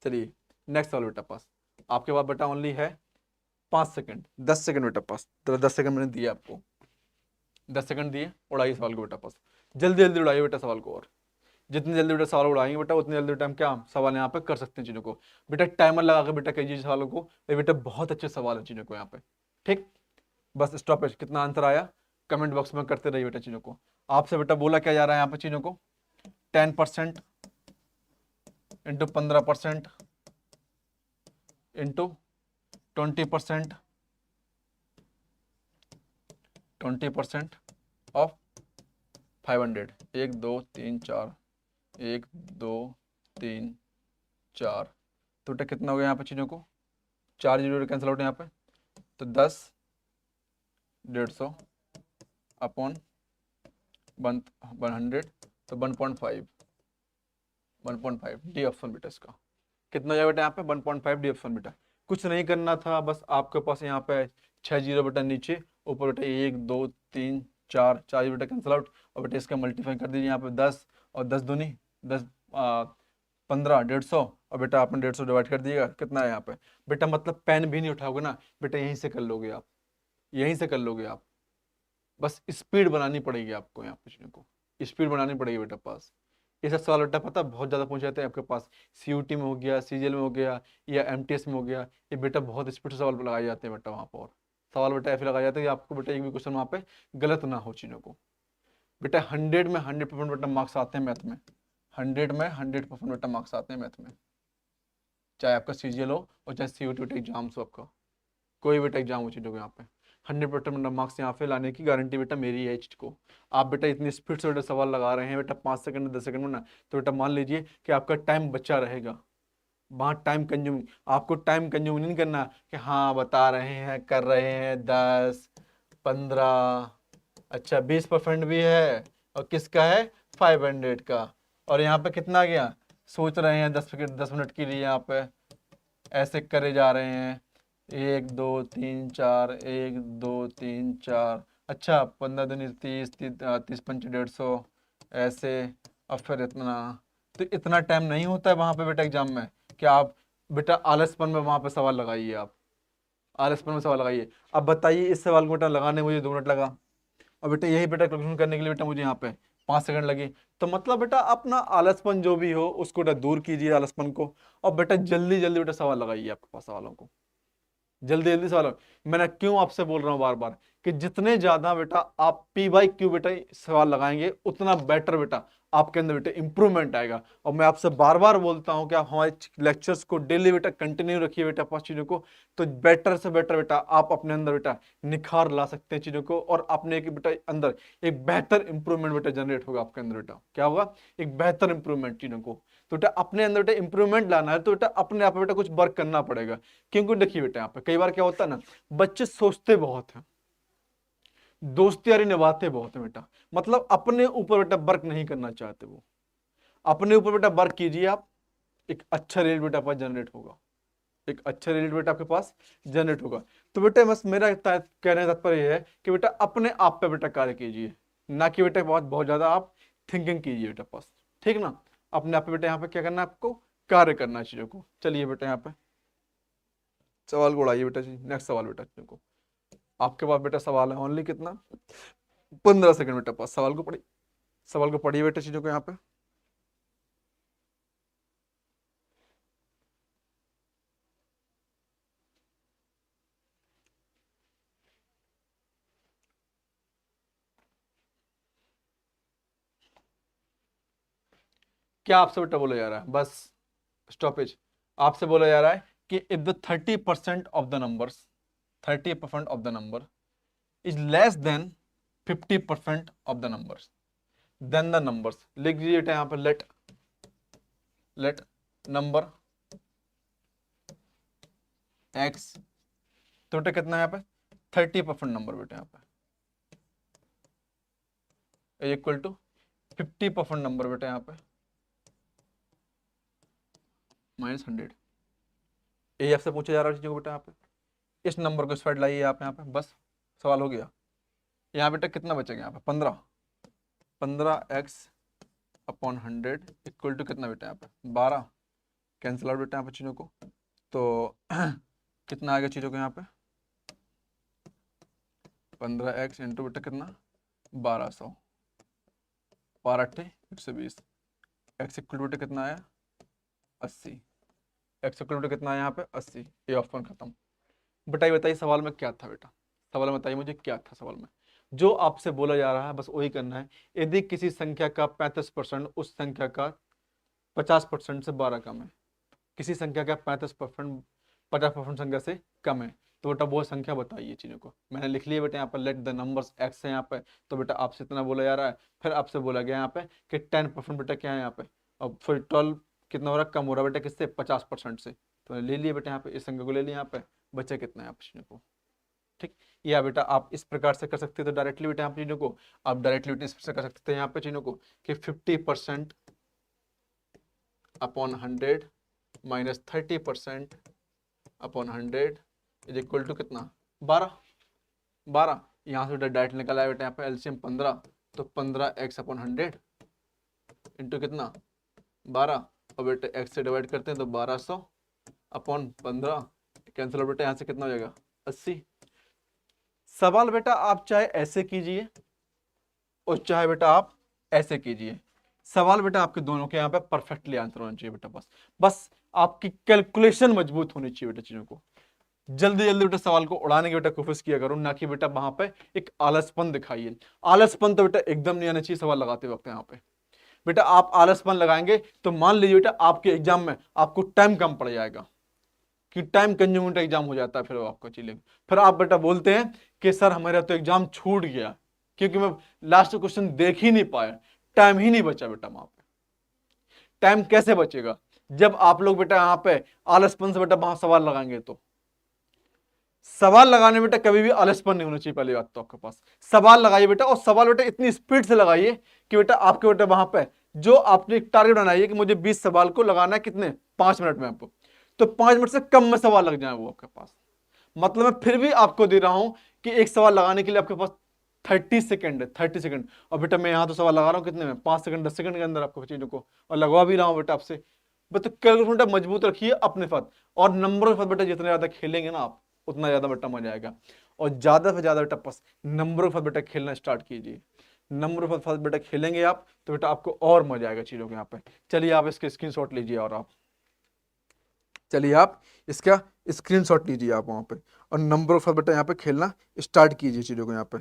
चलिए नेक्स्ट सवाल बेटा पास, आपके पास बेटा ओनली है 5 सेकंड, 10 सेकंड बेटा पास, तो 10 सेकंड मैंने दिया आपको, 10 सेकंड दिए, उड़ाइए सवाल को बेटा पास, जल्दी जल्दी उड़ाइए बेटा सवाल को, और जितनी जल्दी बेटा सवाल उड़ाएंगे बेटा उतनी जल्दी बेटा हम क्या सवाल यहाँ पे कर सकते हैं चीज़ों को। बेटा टाइमर लगा के बेटा कीजिए सवालों को, ये बेटा बहुत अच्छे सवाल है चीज़ों को यहाँ पे, ठीक। बस स्टॉपेज कितना आंसर आया कमेंट बॉक्स में करते रहिए बेटा चीज़ों को। आपसे बेटा बोला क्या जा रहा है यहाँ पे चीज़ों को, 10% इंटू 15% इंटू 20%, 20% ऑफ 500, 1 2 3 4, 1 2 3 4, तो बेटा कितना हो गया यहाँ पे चीज़ों को, 4 जीरो कैंसिल आउट यहाँ पे, तो 10 150 अपॉन 100, तो 1.5, 1.5 डी ऑप्शन बेटा इसका कितना हो जाएगा बेटा यहाँ पे 1.5 डी ऑप्शन बेटा। कुछ नहीं करना था, बस आपके पास यहाँ पे 6 जीरो बेटा नीचे, ऊपर बेटा 1 2 3 4, 4 बेटा कैंसिल आउट, और बेटा इसका मल्टीप्लाई कर दीजिए यहाँ पे 10, और 10 दूनी 10, 15, 150, और बेटा आपने 150 डिवाइड कर दिएगा, कितना है यहाँ पे बेटा, मतलब पेन भी नहीं उठाओगे ना बेटा, यहीं से कर लोगे आप, यहीं से कर लोगे आप, बस स्पीड बनानी पड़ेगी आपको, यहाँ पूछने को स्पीड बनानी पड़ेगी बेटा पास। ये सब सवाल बेटा पता बहुत ज़्यादा पूछ जाते हैं आपके पास, सीयूटी में हो गया, सीजीएल में हो गया, या एमटीएस में हो गया, ये बेटा बहुत स्पीड से सवाल लगाए जाते हैं बेटा वहाँ पर, सवाल बेटा ऐसे लगाए जाते हैं कि आपको बेटा एक भी क्वेश्चन वहाँ पे गलत ना हो चीज़ों को। बेटा 100 में 100% बेटा मार्क्स आते हैं मैथ में, 100 में 100% बेटा मार्क्स आते हैं मैथ में, चाहे आपका सीजीएल हो और चाहे सीयूटी एग्जाम्स हो, आपका कोई बेटा एग्जाम हो चीज़ों को यहाँ पे 100% मार्क्स यहाँ पे लाने की गारंटी बेटा मेरी है एच को। आप बेटा इतनी स्पीड से बेटा सवाल लगा रहे हैं बेटा 5 सेकंड 10 सेकंड में ना, तो बेटा मान लीजिए कि आपका टाइम बचा रहेगा, वहाँ टाइम कंज्यूम, आपको टाइम कंज्यूम नहीं करना कि हाँ बता रहे हैं कर रहे हैं 10 15, अच्छा 20% भी है, और किसका है 500 का, और यहाँ पे कितना गया, सोच रहे हैं 10 मिनट के लिए यहाँ पे ऐसे करे जा रहे हैं, 1 2 3 4, 1 2 3 4, अच्छा 15 दूनी 30, 30 पंच 150, ऐसे, और फिर इतना, तो इतना टाइम नहीं होता है वहाँ पे बेटा एग्जाम में कि आप बेटा आलसपन में वहाँ पे सवाल लगाइए, आप आलसपन में सवाल लगाइए। अब बताइए इस सवाल को बेटा लगाने मुझे 2 मिनट लगा, और बेटा यही बेटा कैलकुलेशन करने के लिए बेटा मुझे यहाँ पे 5 सेकंड लगे, तो मतलब बेटा अपना आलसपन जो भी हो उसको बेटा दूर कीजिए आलसपन को, और बेटा जल्दी जल्दी बेटा सवाल लगाइए आपके पास सवालों को, जल्दी जल्दी सवाल। मैंने क्यों आपसे बोल रहा हूँ बार बार कि जितने ज्यादा बेटा आप पी बाई क्यू बेटा सवाल लगाएंगे उतना बेटर बेटा आपके अंदर बेटा इंप्रूवमेंट आएगा। और मैं आपसे बार बार बोलता हूँ कि आप हमारे लेक्चर्स को डेली बेटा कंटिन्यू रखिए बेटा 5 चीजों को, तो बेटर से बेटर बेटा आप अपने अंदर बेटा निखार ला सकते हैं चीजों को, और अपने एक बेटा अंदर एक बेहतर इंप्रूवमेंट बेटा जनरेट होगा आपके अंदर बेटा, क्या होगा, एक बेहतर इंप्रूवमेंट चीजों को। तो बेटा अपने अंदर बेटा इंप्रूवमेंट लाना है तो बेटा अपने आप बेटा कुछ वर्क करना पड़ेगा, क्योंकि देखिए बेटा यहाँ पे कई बार क्या होता है ना, बच्चे सोचते बहुत हैं, दोस्ती यारी निभाते बहुत है बेटा, मतलब अपने ऊपर बेटा वर्क नहीं करना चाहते वो, अपने ऊपर बेटा वर्क कीजिए आप, एक अच्छा रिजल्ट बेटा पास जनरेट होगा, एक अच्छा रिजल्ट बेटा आपके पास जनरेट होगा। तो बेटा बस मेरा कहने का तात्पर्य है कि बेटा अपने आप पे बेटा कार्य कीजिए, ना कि बेटा बहुत बहुत ज्यादा आप थिंकिंग कीजिए बेटा पास, ठीक ना, अपने आप पे बेटा यहाँ पे क्या करना है आपको, कार्य करना है चीजों को। चलिए बेटा यहाँ पे सवाल को उड़ाइए बेटा जी, नेक्स्ट सवाल बेटा चीजों को, आपके पास बेटा सवाल है ओनली कितना, 15 सेकंड बेटा पास, सवाल को पढ़िए, सवाल को पढ़िए बेटा चीजों को यहाँ पे। क्या आपसे बेटा बोला जा रहा है, बस स्टॉपेज, आपसे बोला जा रहा है कि if the 30% of the numbers, 30% of the number is less than 50% of the numbers, then the numbers, लिख दीजिए बेटा यहाँ पर लेट नंबर एक्स, तो बेटा कितना है यहाँ पे 30% नंबर बेटा यहाँ पे इक्वल टू 50% नंबर बेटा यहाँ पे -100, ये आपसे पूछा जा रहा है चीजों को बेटा यहाँ पे, इस नंबर को स्प्रेड लाइए आप यहाँ पे, बस सवाल हो गया। यहाँ बेटा कितना बचेगा यहाँ पे 15, 15x अपॉन 100 इक्वल टू कितना बेटा यहाँ पे 12, कैंसिल आउट बेटा यहाँ पे चीजों को, तो कितना आ गया चीजों को यहाँ पे 15x इंटू बेटा कितना 1200, 12×8 120, x इक्वल टू बेटा कितना आया 80, x इक्वल टू कितना आया यहाँ पे 80, ये ऑप्शन खत्म। बताइए बताइए सवाल में क्या था बेटा, सवाल में बताइए मुझे क्या था सवाल में, जो आपसे बोला जा रहा है बस वही करना है। यदि किसी संख्या का 35% उस संख्या का 50% से 12 कम है, किसी संख्या का 35% 50% संख्या से कम है, तो बेटा वो संख्या बताइए चीजों को। मैंने लिख लिया बेटा यहाँ पर लेट द नंबर्स एक्स है यहाँ पे, तो बेटा आपसे इतना बोला जा रहा है, फिर आपसे बोला गया यहाँ पे कि 10% बेटा क्या है यहाँ पे, और फिर 12 कितना हो रहा है, कम हो रहा है बेटा किससे 50% से, तो ले लिए बेटा यहाँ पे इस संख्या को ले लिया यहाँ पे, बच्चे कितना है आप चीजों को, ठीक। या बेटा आप इस प्रकार से कर सकते हो, तो डायरेक्टली बेटा आप चीजों को आप डायरेक्टली इस प्रकार कर सकते हैं यहाँ पे चीजों को कि 50% upon 100 minus 30% upon 100 is equal to कितना 12 यहाँ से बेटा डायरेक्ट निकल आया बेटा यहाँ पे एलसीएम 15 तो 15x अपॉन 100 इंटू कितना 12 और बेटा x से डिवाइड करते हैं तो 1200 अपॉन 15 कैंसिल बेटा यहाँ से कितना हो जाएगा 80। सवाल बेटा आप चाहे ऐसे कीजिए और चाहे बेटा आप ऐसे कीजिए, सवाल बेटा आपके दोनों के यहाँ पे परफेक्टली आंसर होना चाहिए बेटा। बस आपकी कैलकुलेशन मजबूत होनी चाहिए बेटा। चीजों को जल्दी जल्दी बेटा सवाल को उड़ाने की बेटा कोशिश किया करो, ना कि बेटा वहां पे एक आलसपन दिखाइए। आलसपन तो बेटा एकदम नहीं आना चाहिए सवाल लगाते वक्त। यहाँ पे बेटा आप आलसपन लगाएंगे तो मान लीजिए बेटा आपके एग्जाम में आपको टाइम कम पड़ जाएगा, कि टाइम कंज्यूमिंग एग्जाम हो जाता है। फिर आपको चीजें फिर आप बेटा बोलते हैं कि सर हमारा तो एग्जाम छूट गया क्योंकि मैं लास्ट क्वेश्चन देख ही नहीं पाया, टाइम ही नहीं बचा बेटा। वहां पे टाइम कैसे बचेगा जब आप लोग बेटा यहाँ पे आलसपन से बेटा वहां सवाल लगाएंगे। तो सवाल लगाने बेटा कभी भी आलसपन नहीं होना चाहिए। पहली बात तो आपके पास सवाल लगाइए बेटा, और सवाल बेटा इतनी स्पीड से लगाइए कि बेटा आपके बेटा वहां पे जो आपने एक टारगेट बनाइए कि मुझे 20 सवाल को लगाना है कितने 5 मिनट में, आपको तो 5 मिनट से कम में सवाल लग जाए वो आपके पास। मतलब मैं फिर भी आपको दे रहा हूं कि एक सवाल लगाने के लिए आपके पास 30 सेकंड है, 30 सेकंड। और बेटा मैं यहां तो सवाल लगा रहा हूं कितने में 5 सेकंड 10 सेकंड के अंदर आपको चीजों को, और लगवा भी रहा हूं बेटा आपसे। बस तो कैलकुलेटर मजबूत रखिए अपने साथ, और नंबर के साथ बेटा जितने ज्यादा खेलेंगे ना आप उतना ज्यादा बेटा मजा आएगा। और ज्यादा से ज्यादा बेटा बस नंबरों के साथ बेटा खेलना स्टार्ट कीजिए। नंबरों के साथ बेटा खेलेंगे आप तो बेटा आपको और मजा आएगा चीजों के यहाँ पे। चलिए आप इसके स्क्रीनशॉट लीजिए, और आप चलिए आप इसका स्क्रीनशॉट लीजिए आप वहां पे, और नंबरों के साथ बेटा यहाँ पे खेलना स्टार्ट कीजिए चीजों को यहाँ पे,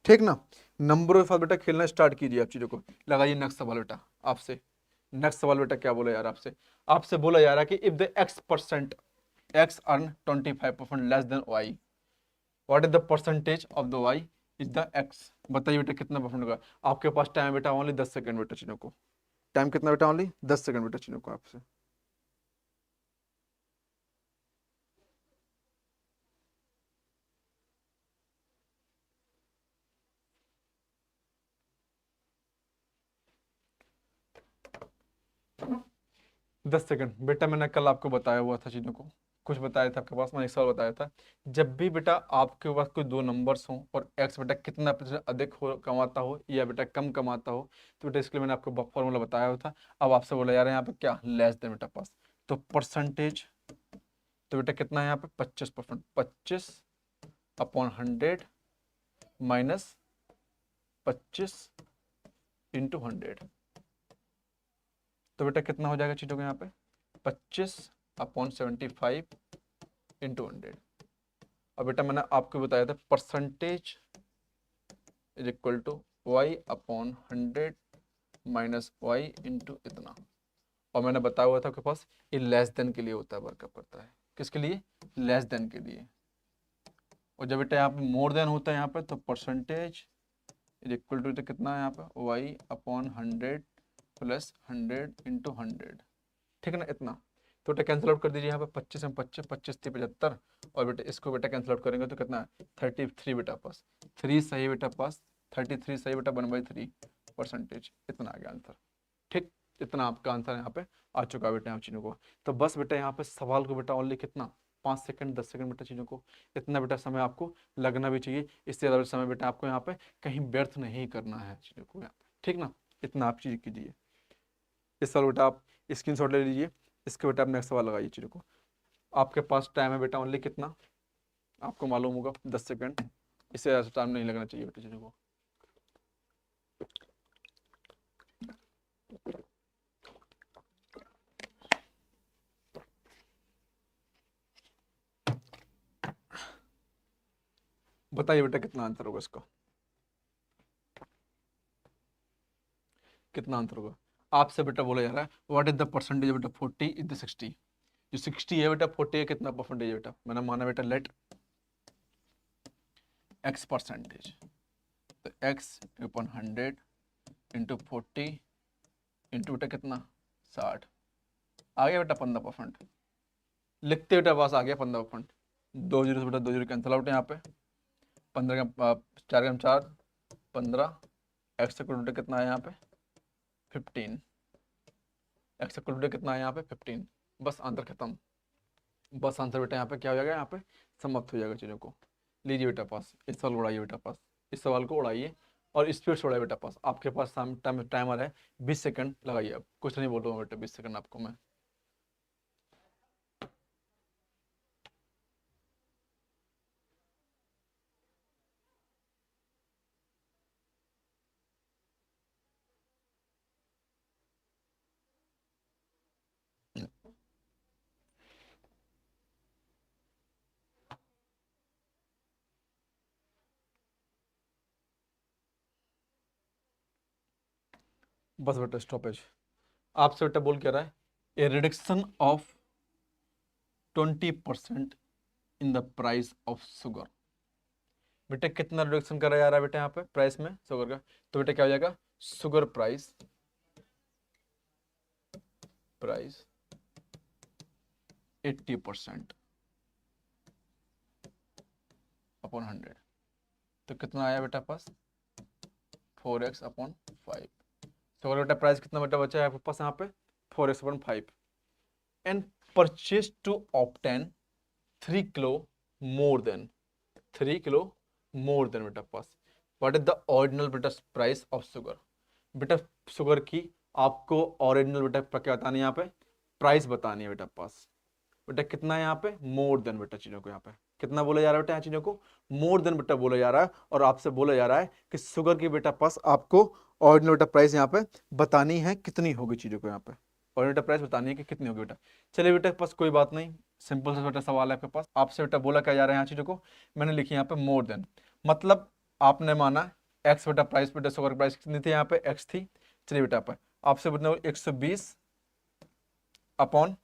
ठीक ना। नंबरों के साथ बेटा खेलना स्टार्ट कीजिए आप चीजों को। लगाइए नेक्स्ट सवाल बेटा आपसे। नेक्स्ट सवाल बेटा क्या बोला यार आपसे, आपसे बोला जा रहा है कि if the x% x earn 25% less than y, what is the percentage of the y is the x। बताइए बेटा कितना परसेंट होगा। आपके पास टाइम बेटा ओनली 10 सेकंड बेटा चीजों को। टाइम कितना बेटा ओनली 10 सेकंड बेटा चीजों को आपसे। दस सेकंड बेटा मैंने कल आपको बताया हुआ था चीज़ों को, कुछ बताया था आपके पास, मैंने एक सवाल बताया था। जब भी बेटा आपके पास कोई दो नंबर्स हों और एक्स बेटा कितना प्रतिशत अधिक हो कमाता हो या बेटा कम कमाता हो, तो बेटा इसके लिए मैंने आपको फॉर्मूला बताया हुआ था। अब आपसे बोला जा रहा है यहाँ पे क्या लेस देन बेटा पास, तो परसेंटेज तो बेटा कितना है यहाँ पे 25%, 25 अपॉन 100 माइनस 25 इंटू 100, तो बेटा कितना हो जाएगा चीज़ों को यहाँ पे 25 अपॉन 75 इंटू 100। और बेटा मैंने आपको बताया था percentage is equal to y upon 100 minus y into इतना। और मैंने बताया हुआ था आपके पास ये लेस देन के लिए होता है, वर्कअप करता है किसके लिए, लेस देन के लिए। और जब बेटा यहाँ पे मोर देन होता है यहाँ पे तो परसेंटेज इज इक्वल टू कितना है यहाँ पे वाई अपॉन 100 प्लस 100 इंटू 100, ठीक है ना इतना। तो बेटा कैंसिल आउट कर दीजिए यहाँ पे 25 में 25, 25 से 75, और बेटा इसको बेटा कैंसिल आउट करेंगे तो कितना है 33 बेटा पास, 3 सही बेटा पास, 33 सही बेटा 1/3 परसेंटेज, इतना आ गया आंसर। ठीक, इतना आपका आंसर यहाँ पे आ चुका है बेटा चीज़ों को। तो बस बेटा यहाँ पे सवाल को बेटा ओनली कितना 5 सेकंड 10 सेकंड बेटा चीज़ों को, इतना बेटा समय आपको लगना भी चाहिए। इससे ज़्यादा समय बेटा आपको यहाँ पे कहीं व्यर्थ नहीं करना है चीज़ों को यहाँ पे, ठीक ना। इतना आप चीज़ कीजिए। इस सवाल बेटा आप स्क्रीनशॉट ले लीजिए, इसके बेटा आप नेक्स्ट सवाल लगाइए चीज़ों को। आपके पास टाइम है बेटा ओनली कितना, आपको मालूम होगा 10 सेकंड, इससे ज़्यादा टाइम नहीं लगना चाहिए बेटा चीज़ों को। बताइए बेटा कितना आंसर होगा इसका, कितना आंसर होगा। आपसे बेटा बोला जा रहा है व्हाट इज द परसेंटेज बेटा 40 इज द 60। जो 60 है बेटा 40 है कितना परसेंटेज है बेटा, मैंने माना बेटा लेट x परसेंटेज, तो x अपॉन 100 इंटू 40 इंटू बेटा कितना 60, आ गया बेटा 15%। लिखते बेटा पास आ गया 15%। 2 जीरो से बेटा 2 जीरो कैंसिल आउट है यहाँ पे, 15 का 4 का 4 15, एक्स इक्वल टू कितना है यहाँ पे 15, एक्स इक्वल टू कितना है यहाँ पे 15, बस आंसर खत्म। बस आंसर बेटा यहाँ पे क्या हो जाएगा, यहाँ पे समाप्त हो जाएगा चीज़ों को। लीजिए बेटा पास, इस सवाल को उड़ाइए बेटा पास, इस सवाल को उड़ाइए और स्पीड से उड़ाइए बेटा पास। आपके पास टाइमर है 20 सेकंड लगाइए। अब कुछ नहीं बोल रहा हूँ बेटा, 20 सेकंड आपको मैं। बस बेटा स्टॉपेज। आपसे बेटा बोल क्या रहा है, a reduction of 20% in the price of sugar. बेटा कितना रिडक्शन करा जा रहा है बेटा यहाँ पे प्राइस में शुगर का, तो बेटा क्या हो जाएगा, शुगर प्राइस, प्राइस 80% अपॉन 100, तो कितना आया बेटा पास 4x अपॉन 5। शुगर बेटा प्राइस कितना बेटा बचा है आपके पास यहाँ पे 4x upon 5 and purchase to obtain 3 kilo more than 3 kilo more than बेटा पास व्हाट इज द ओरिजिनल बेटा प्राइस ऑफ शुगर। बेटा शुगर की आपको ओरिजिनल बेटा क्या बतानी है यहाँ पे, प्राइस बतानी है बेटा पास। बेटा कितना है यहाँ पे, मोर देन बेटा चीजों को यहाँ पे कितना बोला जा रहा है बेटा, यहाँ चीजों को मोर देन बेटा बोला जा रहा है और आपसे बोला जा रहा है कि शुगर की बेटा पास आपको ओरिजिनल बेटा प्राइस यहाँ पे बतानी है कितनी होगी चीजों को यहाँ पे, ओरिजिनल बेटा प्राइस बतानी है कि कितनी होगी बेटा। चलिए बेटा पास कोई बात नहीं, सिंपल सा बेटा सवाल है आपके पास। आपसे बेटा बोला क्या जा रहा है यहाँ चीजों को, मैंने लिखी यहाँ पे मोर देन, मतलब आपने माना एक्स बेटा प्राइस, बेटा शुगर प्राइस कितनी थी यहाँ पे एक्स थी। चलिए बेटा पर आपसे बताओ 120 अपॉन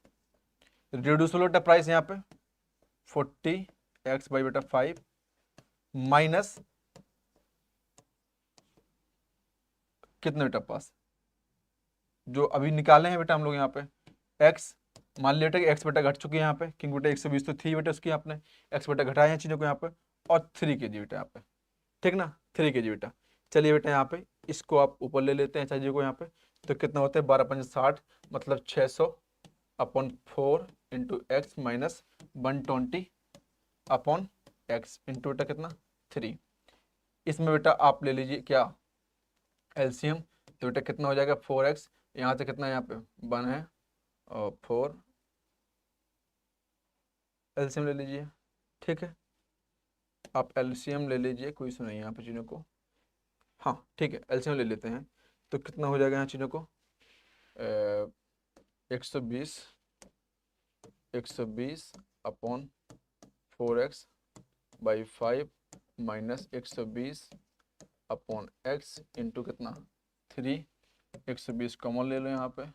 रिड्यूसिबल बेटा प्राइस यहाँ पे 40x बाई बेटा 5 माइनस कितने बेटा पास जो अभी निकाले हैं बेटा हम लोग यहाँ पे x, मान लिया बेटा कि x बेटा घट चुकी है यहाँ पे क्योंकि बेटा 120 तो थी बेटा उसकी, आपने x बेटा घटाया है चीज़ों को यहाँ पे और 3 kg बेटा यहाँ पे, ठीक ना 3 kg बेटा। चलिए बेटा यहाँ पे इसको आप ऊपर ले लेते हैं चीज़ों को यहाँ पे, तो कितना होता है 12×5 = 60 मतलब 600 upon 4 into x minus 120 upon x into बेटा कितना 3। इसमें बेटा आप ले लीजिए क्या एलसीएम, तो बेटा कितना हो जाएगा 4x, यहाँ से कितना यहाँ पे 1 है और 4, एलसीएम ले लीजिए, ठीक है आप एलसीएम ले लीजिए, कोई इशू नहीं है यहाँ पे चीज़ों को, हाँ ठीक है एलसीएम ले लेते हैं। तो कितना हो जाएगा यहाँ चीज़ों को 120 upon 4x by 5 minus 120 upon x into कितना 3, 120 कॉमन ले लो यहाँ पे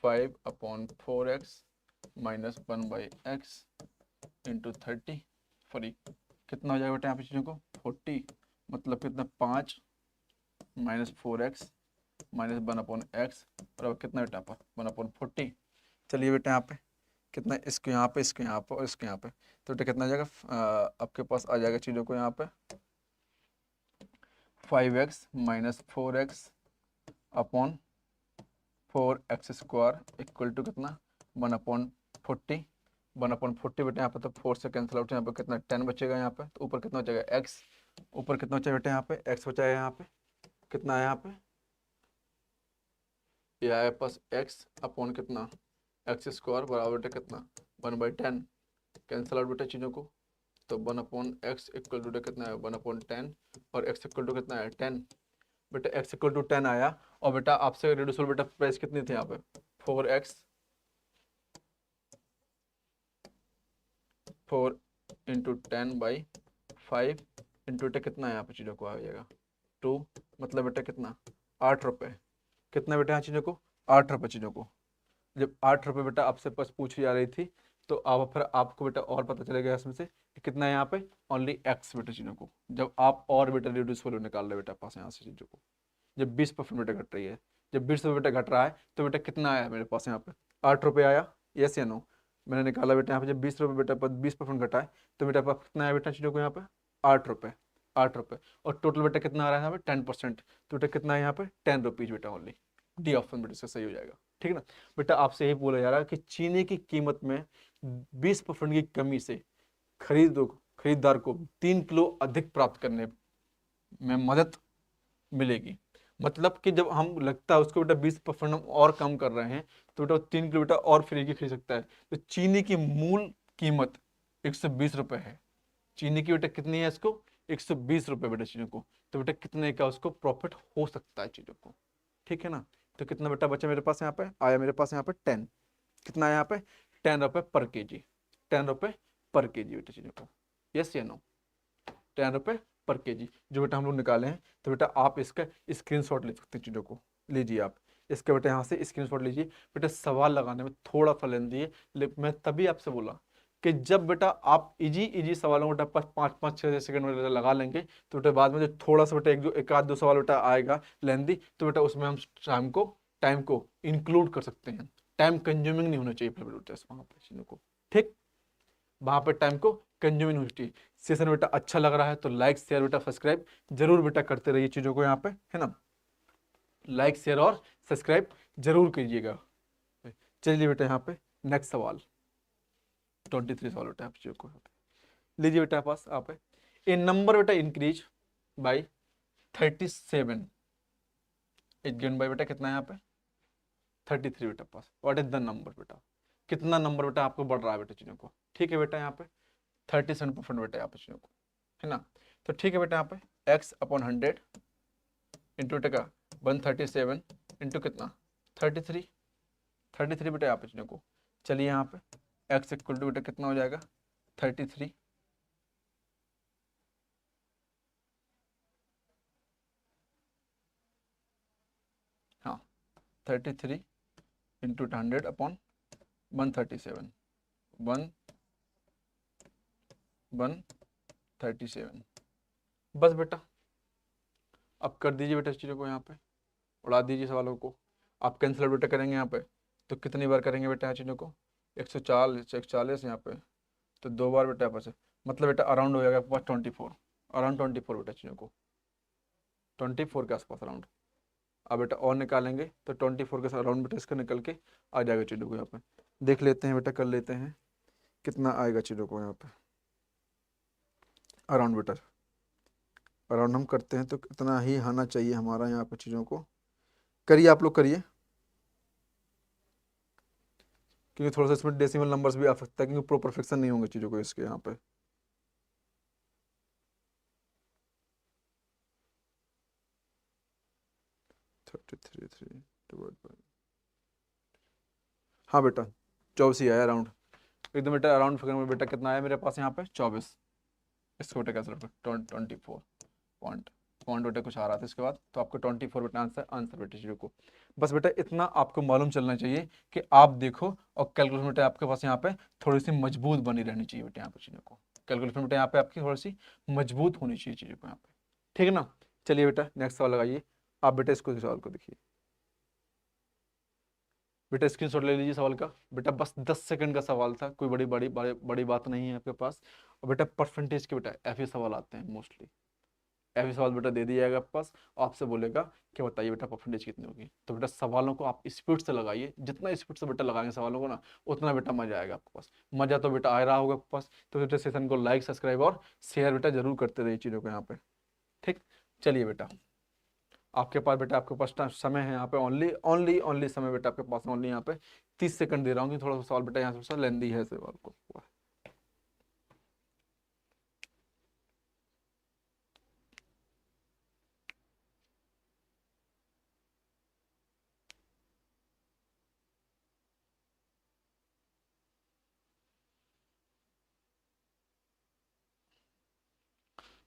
5 upon 4x minus 1/x into 30 free, कितना हो जाएगा बेटा यहाँ पे चीज़ों को 40, मतलब कितना 5 माइनस 4x माइनस 1/x और कितना बेटा 1/40। चलिए बेटा यहाँ पे कितना, इसके यहाँ पे इसके यहाँ पे और इसके यहाँ पे, तो बेटा कितना आ जाएगा आपके पास आ जाएगा चीज़ों को यहाँ पे 5x minus 4x upon 4x² equal to कितना 1/40, 1/40 बेटा यहाँ पे तो 4 से कैंसिल आउट, यहाँ पे कितना 10 बचेगा यहाँ पे, तो ऊपर कितना बचेगा x, ऊपर कितना बचा बेटा यहाँ पे x बचा है यहाँ पे, कितना है यहाँ पे ये आया पास x अपॉन कितना x² बराबर बेटा कितना 1/10, कैंसिल आउट बेटा चीज़ों को, तो 1/x इक्वल टू कितना है 1/10 और x इक्वल टू कितना है 10, बेटा x इक्वल टू 10 आया और बेटा आपसे रिड्यूसिबल बेटा प्राइस कितनी थी यहाँ पे 4x 4 इंटू 10/5 इंटू बेटा कितना है यहाँ पे चीज़ों को आ जाएगा 2, मतलब बेटा कितना 8 रुपये, कितना बेटा यहाँ चीज़ों को 8 रुपये चीज़ों को। जब 8 रुपये बेटा आपसे पास पूछी जा रही थी तो आप फिर आपको बेटा और पता चलेगा इसमें से कि कितना है यहाँ पे ओनली x बेटा चीज़ों को, जब आप और बेटा रिड्यूसिबल निकाल रहे बेटा पास यहाँ से चीज़ों को, जब 20% बेटा घट रही है, जब 20 रुपये बेटा घट रहा है तो बेटा कितना आया मेरे पास यहाँ पे 8 रुपये आया, यस या नो, मैंने निकाला बेटा यहाँ पे जब 20 रुपये बेटा पर 20% घटा है तो बेटा पास कितना आया बेटा चीज़ों को यहाँ पे 8 रुपये, 8 रुपये और टोटल बेटा कितना आ रहा है यहाँ पे 10%, तो बेटा कितना है यहाँ पे 10 रुपीज़ बेटा ओनली, डी ऑप्शन बेटा इसका सही हो जाएगा, ठीक है ना। बेटा आपसे यही बोला जा रहा है कि चीनी की कीमत में 20% की कमी से खरीदार को 3 किलो अधिक प्राप्त करने में मदद मिलेगी। मतलब कि जब हम लगता है उसको बेटा 20% हम और कम कर रहे हैं तो बेटा 3 किलो बेटा और फ्री की खरीद सकता है। तो चीनी की मूल कीमत 120 रुपये है। चीनी की बेटा कितनी है इसको 120 रुपये बेटा चीनी को। तो बेटा कितने का उसको प्रॉफिट हो सकता है चीजों को, ठीक है ना। तो कितना बेटा बचा मेरे पास यहाँ पे आया, मेरे पास यहाँ पे 10, कितना आया यहाँ पे 10 रुपये पर केजी, 10 रुपये पर केजी बेटा चीजों को, यस या नो, 10 रुपये पर केजी जो बेटा हम लोग निकाले हैं। तो बेटा आप इसका स्क्रीनशॉट ले सकते हैं, चीज़ों को लीजिए आप इसका बेटा यहाँ से स्क्रीनशॉट लीजिए। बेटा सवाल लगाने में थोड़ा सा लेंदी है, लेकिन मैं तभी आपसे बोला कि जब बेटा आप इजी सवालों को बेटा 5-5-6 सेकंड में लगा लेंगे तो बेटा बाद में जो थोड़ा सा बेटा एक आध दो सवाल बेटा आएगा लेंदी, तो बेटा उसमें हम टाइम को इंक्लूड कर सकते हैं। टाइम कंज्यूमिंग नहीं होना चाहिए फिर बेटा वहाँ पर चीज़ों को, ठीक, वहां पर टाइम को कंज्यूमिंग होनी चाहिए। सेशन बेटा अच्छा लग रहा है तो लाइक शेयर बेटा सब्सक्राइब जरूर बेटा करते रहिए चीजों को यहाँ पे, है ना, लाइक शेयर और सब्सक्राइब जरूर कीजिएगा। चलिए बेटा यहाँ पे नेक्स्ट सवाल 23 सवाल बेटा आप चीजों को लीजिए बेटा पास आप ए नंबर बेटा increase by 37 is given by बेटा कितना है यहाँ पे 33 बेटा पास। व्हाट इज द नंबर बेटा, कितना नंबर बेटा आपको बढ़ रहा है बेटा चीजों को, ठीक है बेटा यहाँ पे 37% बेटा यहाँ पे चीजों को, है ना। तो ठीक है बेटा यहाँ पे x/100 इंटू टका 137 इंटू कितना 33 बेटा यहाँ पे चीजों को। चलिए यहाँ पे x इक्वल टू बेटा कितना हो जाएगा 33, हाँ 33 इंटू 100/137 137 बस बेटा। अब कर दीजिए बेटा इस चीज़ों को यहाँ पे उड़ा दीजिए सवालों को। आप कैंसिल बेटा करेंगे यहाँ पे तो कितनी बार करेंगे बेटा चीज़ों को 140 यहाँ पे तो 2 बार बेटा यहाँ पे मतलब बेटा अराउंड हो जाएगा आपके पास 24, अराउंड 24 बेटा चीज़ों को 24 के आसपास अराउंड। अब बेटा और निकालेंगे तो 24 के अराउंड बेटा इसका निकल के आ जाएगा चीज़ों को। यहाँ पे देख लेते हैं बेटा, कर लेते हैं कितना आएगा चीज़ों को यहाँ पे अराउंड बेटा, अराउंड हम करते हैं तो कितना ही आना चाहिए हमारा यहाँ पे चीज़ों को। करिए आप लोग करिए, क्योंकि थोड़ा सा इसमें डेसिमल नंबर्स भी आ सकता है क्योंकि प्रो परफेक्शन नहीं होंगे चीज़ों को इसके यहाँ पे। हाँ बेटा 24 ही आया अराउंड, एकदम बेटा अराउंड फिगर में बेटा कितना आया मेरे पास यहाँ पे 24। इसको बेटा कैसे 24 पॉइंट पॉइंट बेटा कुछ आ रहा था इसके बाद तो आपको 24 बेटा आंसर बेटा चीज़ों को। बस बेटा इतना आपको मालूम चलना चाहिए कि आप देखो और कैलकुलेशन बेटा आपके पास यहाँ पे थोड़ी सी मजबूत बनी रहनी चाहिए बेटा यहाँ पे चीज़ों को। कैलकुलेशन बेटा यहाँ पे आपकी थोड़ी सी मजबूत होनी चाहिए चीज़ों को यहाँ पे, ठीक है ना। चलिए बेटा नेक्स्ट सवाल लगाइए आप बेटा, इसको सवाल को देखिए बेटा, स्क्रीनशॉट ले लीजिए सवाल का बेटा। बस 10 सेकंड का सवाल था, कोई बड़ी बात नहीं है आपके पास। और बेटा परसेंटेज के बेटा ऐसे सवाल आते हैं मोस्टली, ऐसे सवाल बेटा दे दिया जाएगा आपके पास और आपसे बोलेगा कि बताइए बेटा परसेंटेज कितनी होगी। तो बेटा सवालों को आप स्पीड से लगाइए, जितना स्पीड से बेटा लगाएंगे सवालों को ना उतना बेटा मजा आएगा आपके पास। मजा तो बेटा आ रहा होगा आपके पास, तो बेटा सेशन को लाइक सब्सक्राइब और शेयर बेटा जरूर करते रहिए चीज़ों को यहाँ पे, ठीक। चलिए बेटा आपके पास बेटा आपके पास समय है यहाँ पे ओनली ओनली ओनली समय बेटा आपके पास ओनली यहाँ पे 30 सेकंड दे रहा हूँ कि थोड़ा सा सवाल बेटा यहाँ से लेंदी है सवाल को।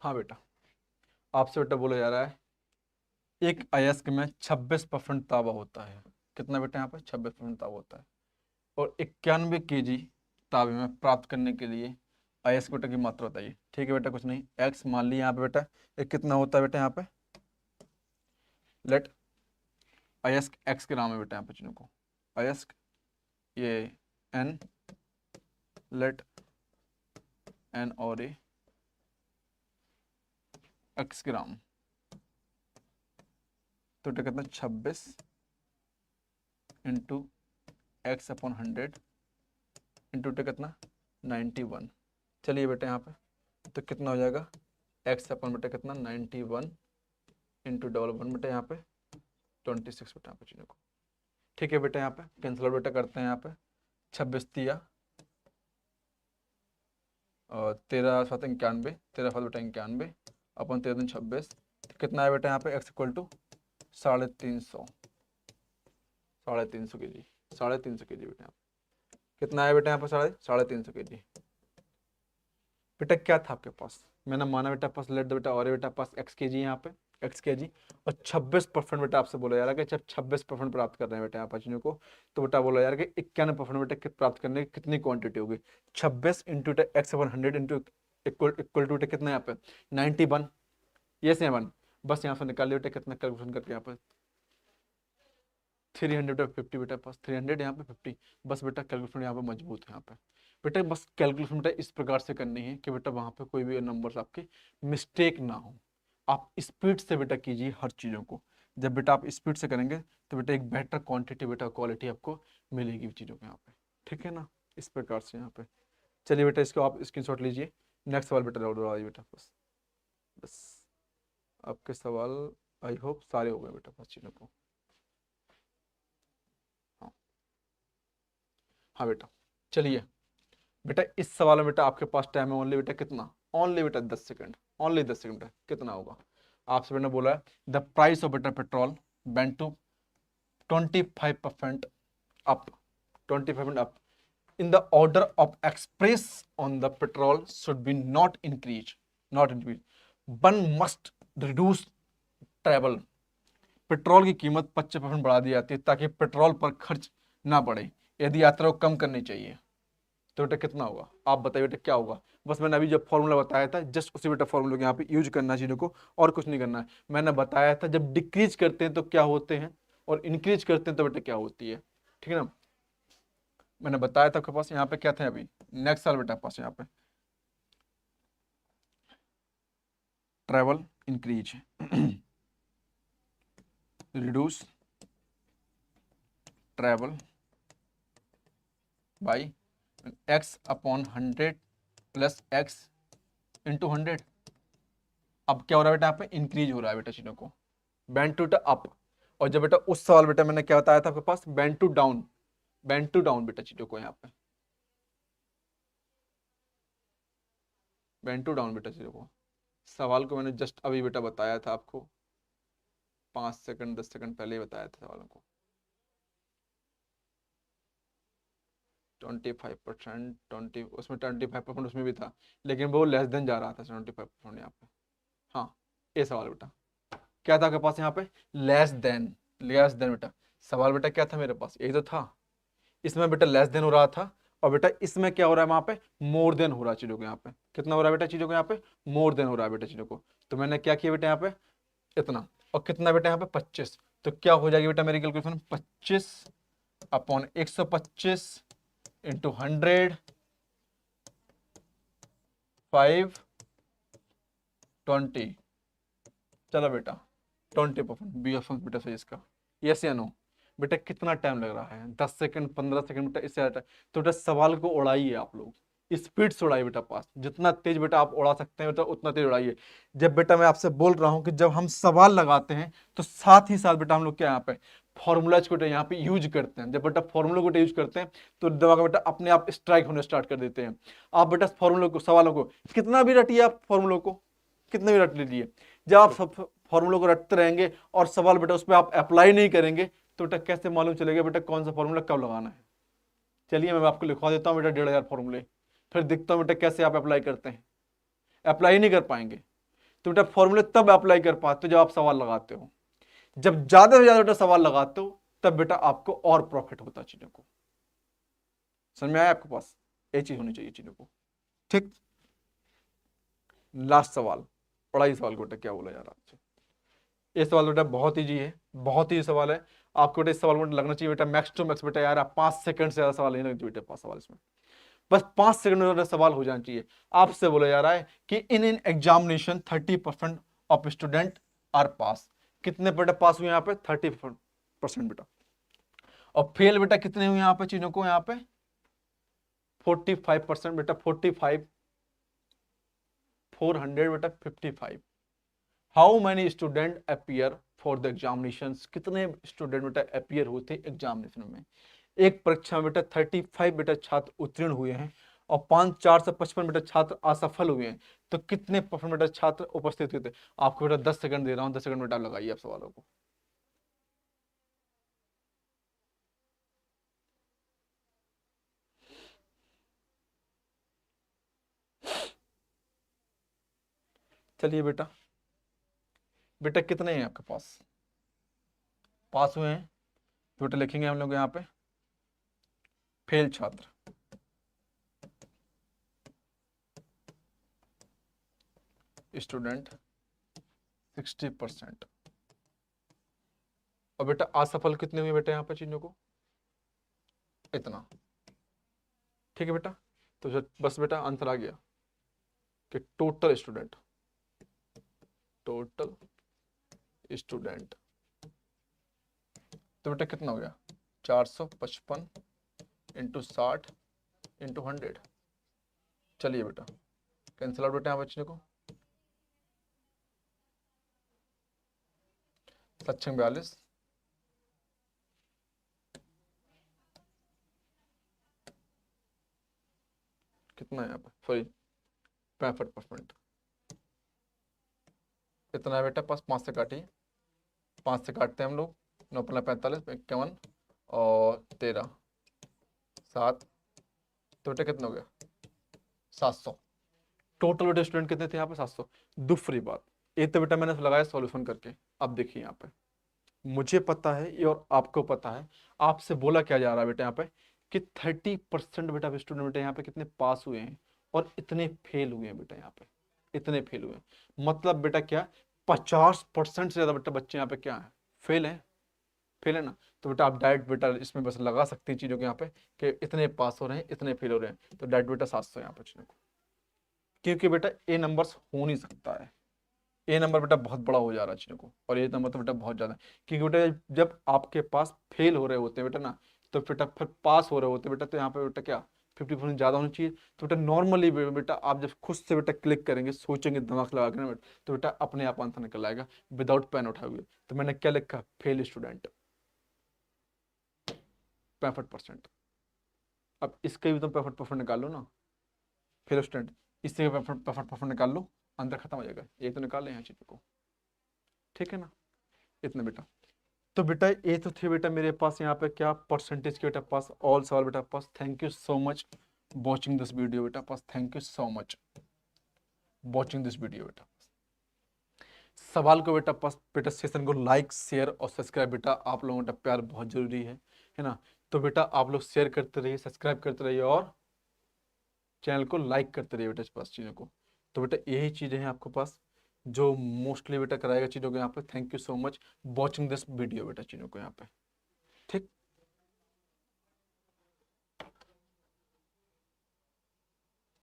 हाँ बेटा आपसे बेटा बोला जा रहा है एक अयस्क में 26% तांबा होता है। कितना बेटा यहाँ पे 26% तांबा होता है और 91 kg तांबे में प्राप्त करने के लिए अयस्क बेटा की मात्रा बताइए। ठीक है बेटा कुछ नहीं एक्स मान लिया यहाँ पे बेटा, एक कितना होता है बेटा यहाँ पे लेट अयस्क एक्स के नाम है बेटा यहाँ पे चीज़ों को अयस्क ये एन लेट एन और ए एक्स ग्राम तो बेटा कितना 26 इंटू x/100 इंटू टे कितना 91। चलिए बेटा यहाँ पे तो कितना हो जाएगा x अपन बेटा कितना 91 इंटू डबल वन बेटा यहाँ पे 26 बेटा यहाँ पे चीज़ों को। ठीक है बेटा यहाँ पे कैंसिल बेटा करते हैं यहाँ पे 26 दिया और 13 7 91 13 7 बेटा 91 अपन 13 दिन 26 कितना है बेटा यहाँ पे x इक्वल टू 350 350 के जी 350 के जी बेटा यहाँ पे कितना है बेटा यहाँ पे 350 के जी। बेटा क्या था आपके पास मैंने माना बेटा पास लेट दो बेटा और बेटा पास x के जी यहाँ पे x के जी और 26% बेटा आपसे बोला यार कि जब 26% प्राप्त कर रहे हैं बेटा यहाँ पर चीज़ों को तो बेटा बोला यार कि 91% बेटा प्राप्त करने की कितनी क्वांटिटी होगी 26 into x 100 into equal to कितना यहाँ पे 91 ये 7 बस यहाँ से निकाल लिया बेटा कितना कैलकुलेशन करके यहाँ पे 350 बेटा पास 300 यहाँ पे 50 बस बेटा कैलकुलेशन यहाँ पे मजबूत है यहाँ पे बेटा बस कैलकुलेशन बेटा इस प्रकार से करनी है कि बेटा वहाँ पे कोई भी नंबर्स आपके मिस्टेक ना हो। आप स्पीड से बेटा कीजिए हर चीज़ों को। जब बेटा आप स्पीड से करेंगे तो बेटा एक बेटर क्वांटिटी बेटा क्वालिटी आपको मिलेगी चीज़ों के यहाँ पे। ठीक है ना इस प्रकार से यहाँ पे। चलिए बेटा इसको आप स्क्रीनशॉट लीजिए। नेक्स्ट सवाल बेटा दौड़ाइए बेटा बस आपके सवाल आई होप सारे हो गए बेटा बस चीज़ों को। हाँ बेटा चलिए बेटा इस सवाल में बेटा आपके पास टाइम है ओनली बेटा कितना ओनली बेटा 10 सेकंड ओनली 10 सेकंड बेटा कितना होगा आपसे बेटा बोला है द प्राइस ऑफ बेटा petrol went to 25% up 25% up in the order of express on the petrol should be not increase one must reduce travel. Petrol की कीमत 25% बढ़ा दी जाती है ताकि पेट्रोल पर खर्च ना बढ़े यदि यात्रा को कम करनी चाहिए तो बेटा कितना होगा आप बताइए बेटा क्या होगा। बस मैंने अभी जब फॉर्मूला बताया था जस्ट उसी बेटा फॉर्मूला को यहाँ पे यूज करना है चीज़ों को और कुछ नहीं करना है। मैंने बताया था जब डिक्रीज करते हैं तो क्या होते हैं और इंक्रीज करते हैं तो बेटा क्या होती है। ठीक है ना मैंने बताया था आपके पास यहाँ पे क्या था अभी नेक्स्ट साल बेटा पास यहाँ पे travel increase reduce travel by x upon 100 plus x into 100। अब क्या हो रहा है बेटा यहाँ पे इंक्रीज हो रहा है बेटा चीजों को बैंड टू अप। और जब बेटा उस सवाल बेटा मैंने क्या बताया था आपके पास बैंड टू डाउन बेटा चीजों को यहाँ पे बैंड टू डाउन बेटा चीजों को सवाल को मैंने जस्ट अभी बेटा बताया था आपको 5 सेकंड 10 सेकंड पहले ही बताया था सवालों को 25% 20 उसमें 25% उसमें भी था लेकिन वो लेस देन जा रहा था 25% यहाँ पे। हाँ ये सवाल बेटा क्या था आपके पास यहाँ पे लेस देन बेटा सवाल बेटा क्या था मेरे पास यही तो था। इसमें बेटा लेस देन हो रहा था और बेटा इसमें क्या हो रहा है वहां पे मोर देन हो रहा है चीजों को यहाँ पे कितना हो रहा है बेटा चीजों को यहाँ पे मोर देन हो रहा है बेटा चीजों को। तो मैंने क्या किया बेटा यहाँ पे इतना और कितना बेटा यहाँ पे 25 तो क्या हो जाएगी बेटा मेरी कैलकुलेशन 25 अपॉन 125 इंटू 100 5 20 चलो बेटा 20% बी ऑप्शन बेटा सही इसका यस या नो। बेटा कितना टाइम लग रहा है 10 सेकंड 15 सेकंड बेटा इससे तो बेटा सवाल को उड़ाइए आप लोग स्पीड से उड़ाइए बेटा पास जितना तेज बेटा आप उड़ा सकते हैं बेटा उतना तेज उड़ाइए। जब बेटा मैं आपसे बोल रहा हूं कि जब हम सवाल लगाते हैं तो साथ ही साथ बेटा हम लोग क्या यहाँ पे फॉर्मूलाज को यहाँ पे यूज करते हैं। जब बेटा फॉर्मूला को यूज करते हैं तो दिमाग बेटा अपने आप स्ट्राइक होने स्टार्ट कर देते हैं। आप बेटा फॉर्मूला को सवालों को कितना भी रटिए आप फॉर्मूलों को कितने भी रट लीजिए जब आप सब फॉर्मूलों को रटते रहेंगे और सवाल बेटा उस पर आप अप्लाई नहीं करेंगे तो बेटा कैसे मालूम चलेगा बेटा कौन सा फॉर्मूला कब लगाना है। चलिए मैं आपको लिखवा देता हूँ बेटा 1500 फॉर्मूले फिर दिखता हूँ बेटा कैसे आप अप्लाई करते हैं। अप्लाई नहीं कर पाएंगे तो बेटा फॉर्मूले तब अप्लाई कर पाते हो जब आप सवाल लगाते हो। जब ज्यादा से ज्यादा बेटा सवाल लगाते हो तब बेटा आपको और प्रॉफिट होता है चीजों को। समझ में आया आपके पास ये चीज होनी चाहिए चीजों को। ठीक लास्ट सवाल पढ़ाई सवाल को बेटा क्या बोला जा रहा है। ये सवाल बेटा बहुत ईजी है बहुत ही सवाल है आपको बेटा इस सवाल में लगना चाहिए बेटा मैक्स टू मैक्स बेटा यार आप 5 सेकंड से ज्यादा सवाल नहीं लगते बेटा पास सवाल इसमें बस 5 सेकंड में सवाल हो जाना चाहिए। आपसे बोला जा रहा है कि in examination 30% of student are pass कितने बेटा पास हुए यहाँ पे 30% बेटा और फेल बेटा कितने हुए यहाँ पे चीजों को यहाँ पे 45% बेटा, 45, 400 बेटा 55। How many student appear for the examinations, कितने स्टूडेंट बेटा अपियर होते एग्जामिनेशन में। एक परीक्षा में बेटा 35 बेटा छात्र उत्तीर्ण हुए हैं और 5,455 बेटा छात्र असफल हुए हैं, तो कितने परसेंट बेटा छात्र उपस्थित हुए थे। आपको बेटा 10 सेकंड दे रहा हूं, 10 सेकंड बेटा लगाइए आप सवालों को। चलिए बेटा, बेटा कितने हैं आपके पास पास हुए हैं, तो बेटा लिखेंगे हम लोग यहाँ पे फेल छात्र, स्टूडेंट 60%। और बेटा असफल कितने हुए बेटा यहाँ पे चीजों को, इतना। ठीक है बेटा, तो बस बेटा आंसर आ गया कि टोटल स्टूडेंट, टोटल स्टूडेंट, तो बेटा कितना हो गया 455 इंटू 60 इंटू 100। चलिए बेटा कैंसिल आउट बेटा यहाँ बच्चे को, 742 कितना है यहाँ पर, सॉरी 65%। इतना है बेटा पास, 5 से काटिए, 5 से काटते हैं हम लोग, 9 पंद्रह 45, 51 और 13 7, तो बेटा कितना हो गया 700। टोटल बेटा स्टूडेंट कितने थे यहाँ पे 700। दूसरी बात, ये तो बेटा मैंने लगाया सॉल्यूशन करके। अब देखिए यहाँ पे मुझे पता है ये और आपको पता है, आपसे बोला क्या जा रहा है बेटा यहाँ पे कि 30% बेटा स्टूडेंट बेटा यहाँ पे कितने पास हुए हैं और इतने फेल हुए हैं बेटा यहाँ पे, इतने फेल हुए हैं। मतलब बेटा क्या, 50% से ज्यादा बेटा बच्चे यहाँ पे क्या है, फेल है, फेल है ना। तो बेटा आप डायरेक्ट बेटा इसमें बस लगा सकते हैं चीजों के यहाँ पे कि इतने पास हो रहे हैं इतने फेल हो रहे हैं, तो डायरेक्ट बेटा 700 यहाँ पे चीजों को। क्योंकि बेटा ए नंबर्स हो नहीं सकता है, ए नंबर बेटा बहुत बड़ा हो जा रहा है चीजों को, और ये नंबर तो बेटा बहुत ज्यादा है। क्योंकि बेटा जब आपके पास फेल हो रहे होते हैं बेटा ना, तो बेटा फिर पास हो रहे होते हैं बेटा, तो यहाँ पे बेटा क्या 50% ज्यादा होनी चाहिए। तो बेटा नॉर्मली बेटा आप जब खुद से बेटा क्लिक करेंगे, सोचेंगे दिमाग लगा के ना बेटा, तो बेटा अपने आप आंसर निकल आएगा विदाउट पेन उठाए हुए। तो मैंने क्या लिखा, फेल स्टूडेंट 65%। अब इसके भी तो 65% निकाल लो ना, फेल स्टूडेंट, इससे 65% निकाल लो, अंदर खत्म हो जाएगा। ये तो निकाल लें यहाँ चीजों को, ठीक है ना, इतने बेटा। तो बेटा ये तो थे बेटा मेरे पास यहाँ पे क्या परसेंटेज के बेटा पास ऑल सवाल बेटा pass. Thank you so much watching this video बेटा pass, thank you so much watching this video बेटा। सवाल को बेटा पास, बेटा सेशन को लाइक शेयर और सब्सक्राइब बेटा, आप लोगों का प्यार बहुत जरूरी है ना। तो बेटा आप लोग शेयर करते रहिए, सब्सक्राइब करते रहिए और चैनल को लाइक करते रहिए बेटा इस पास चीज़ों को। तो बेटा यही चीज़ें हैं आपके पास जो मोस्टली बेटा कराएगा चीज़ों को यहाँ पे। Thank you so much watching this video बेटा चीज़ों को यहाँ पे, ठीक।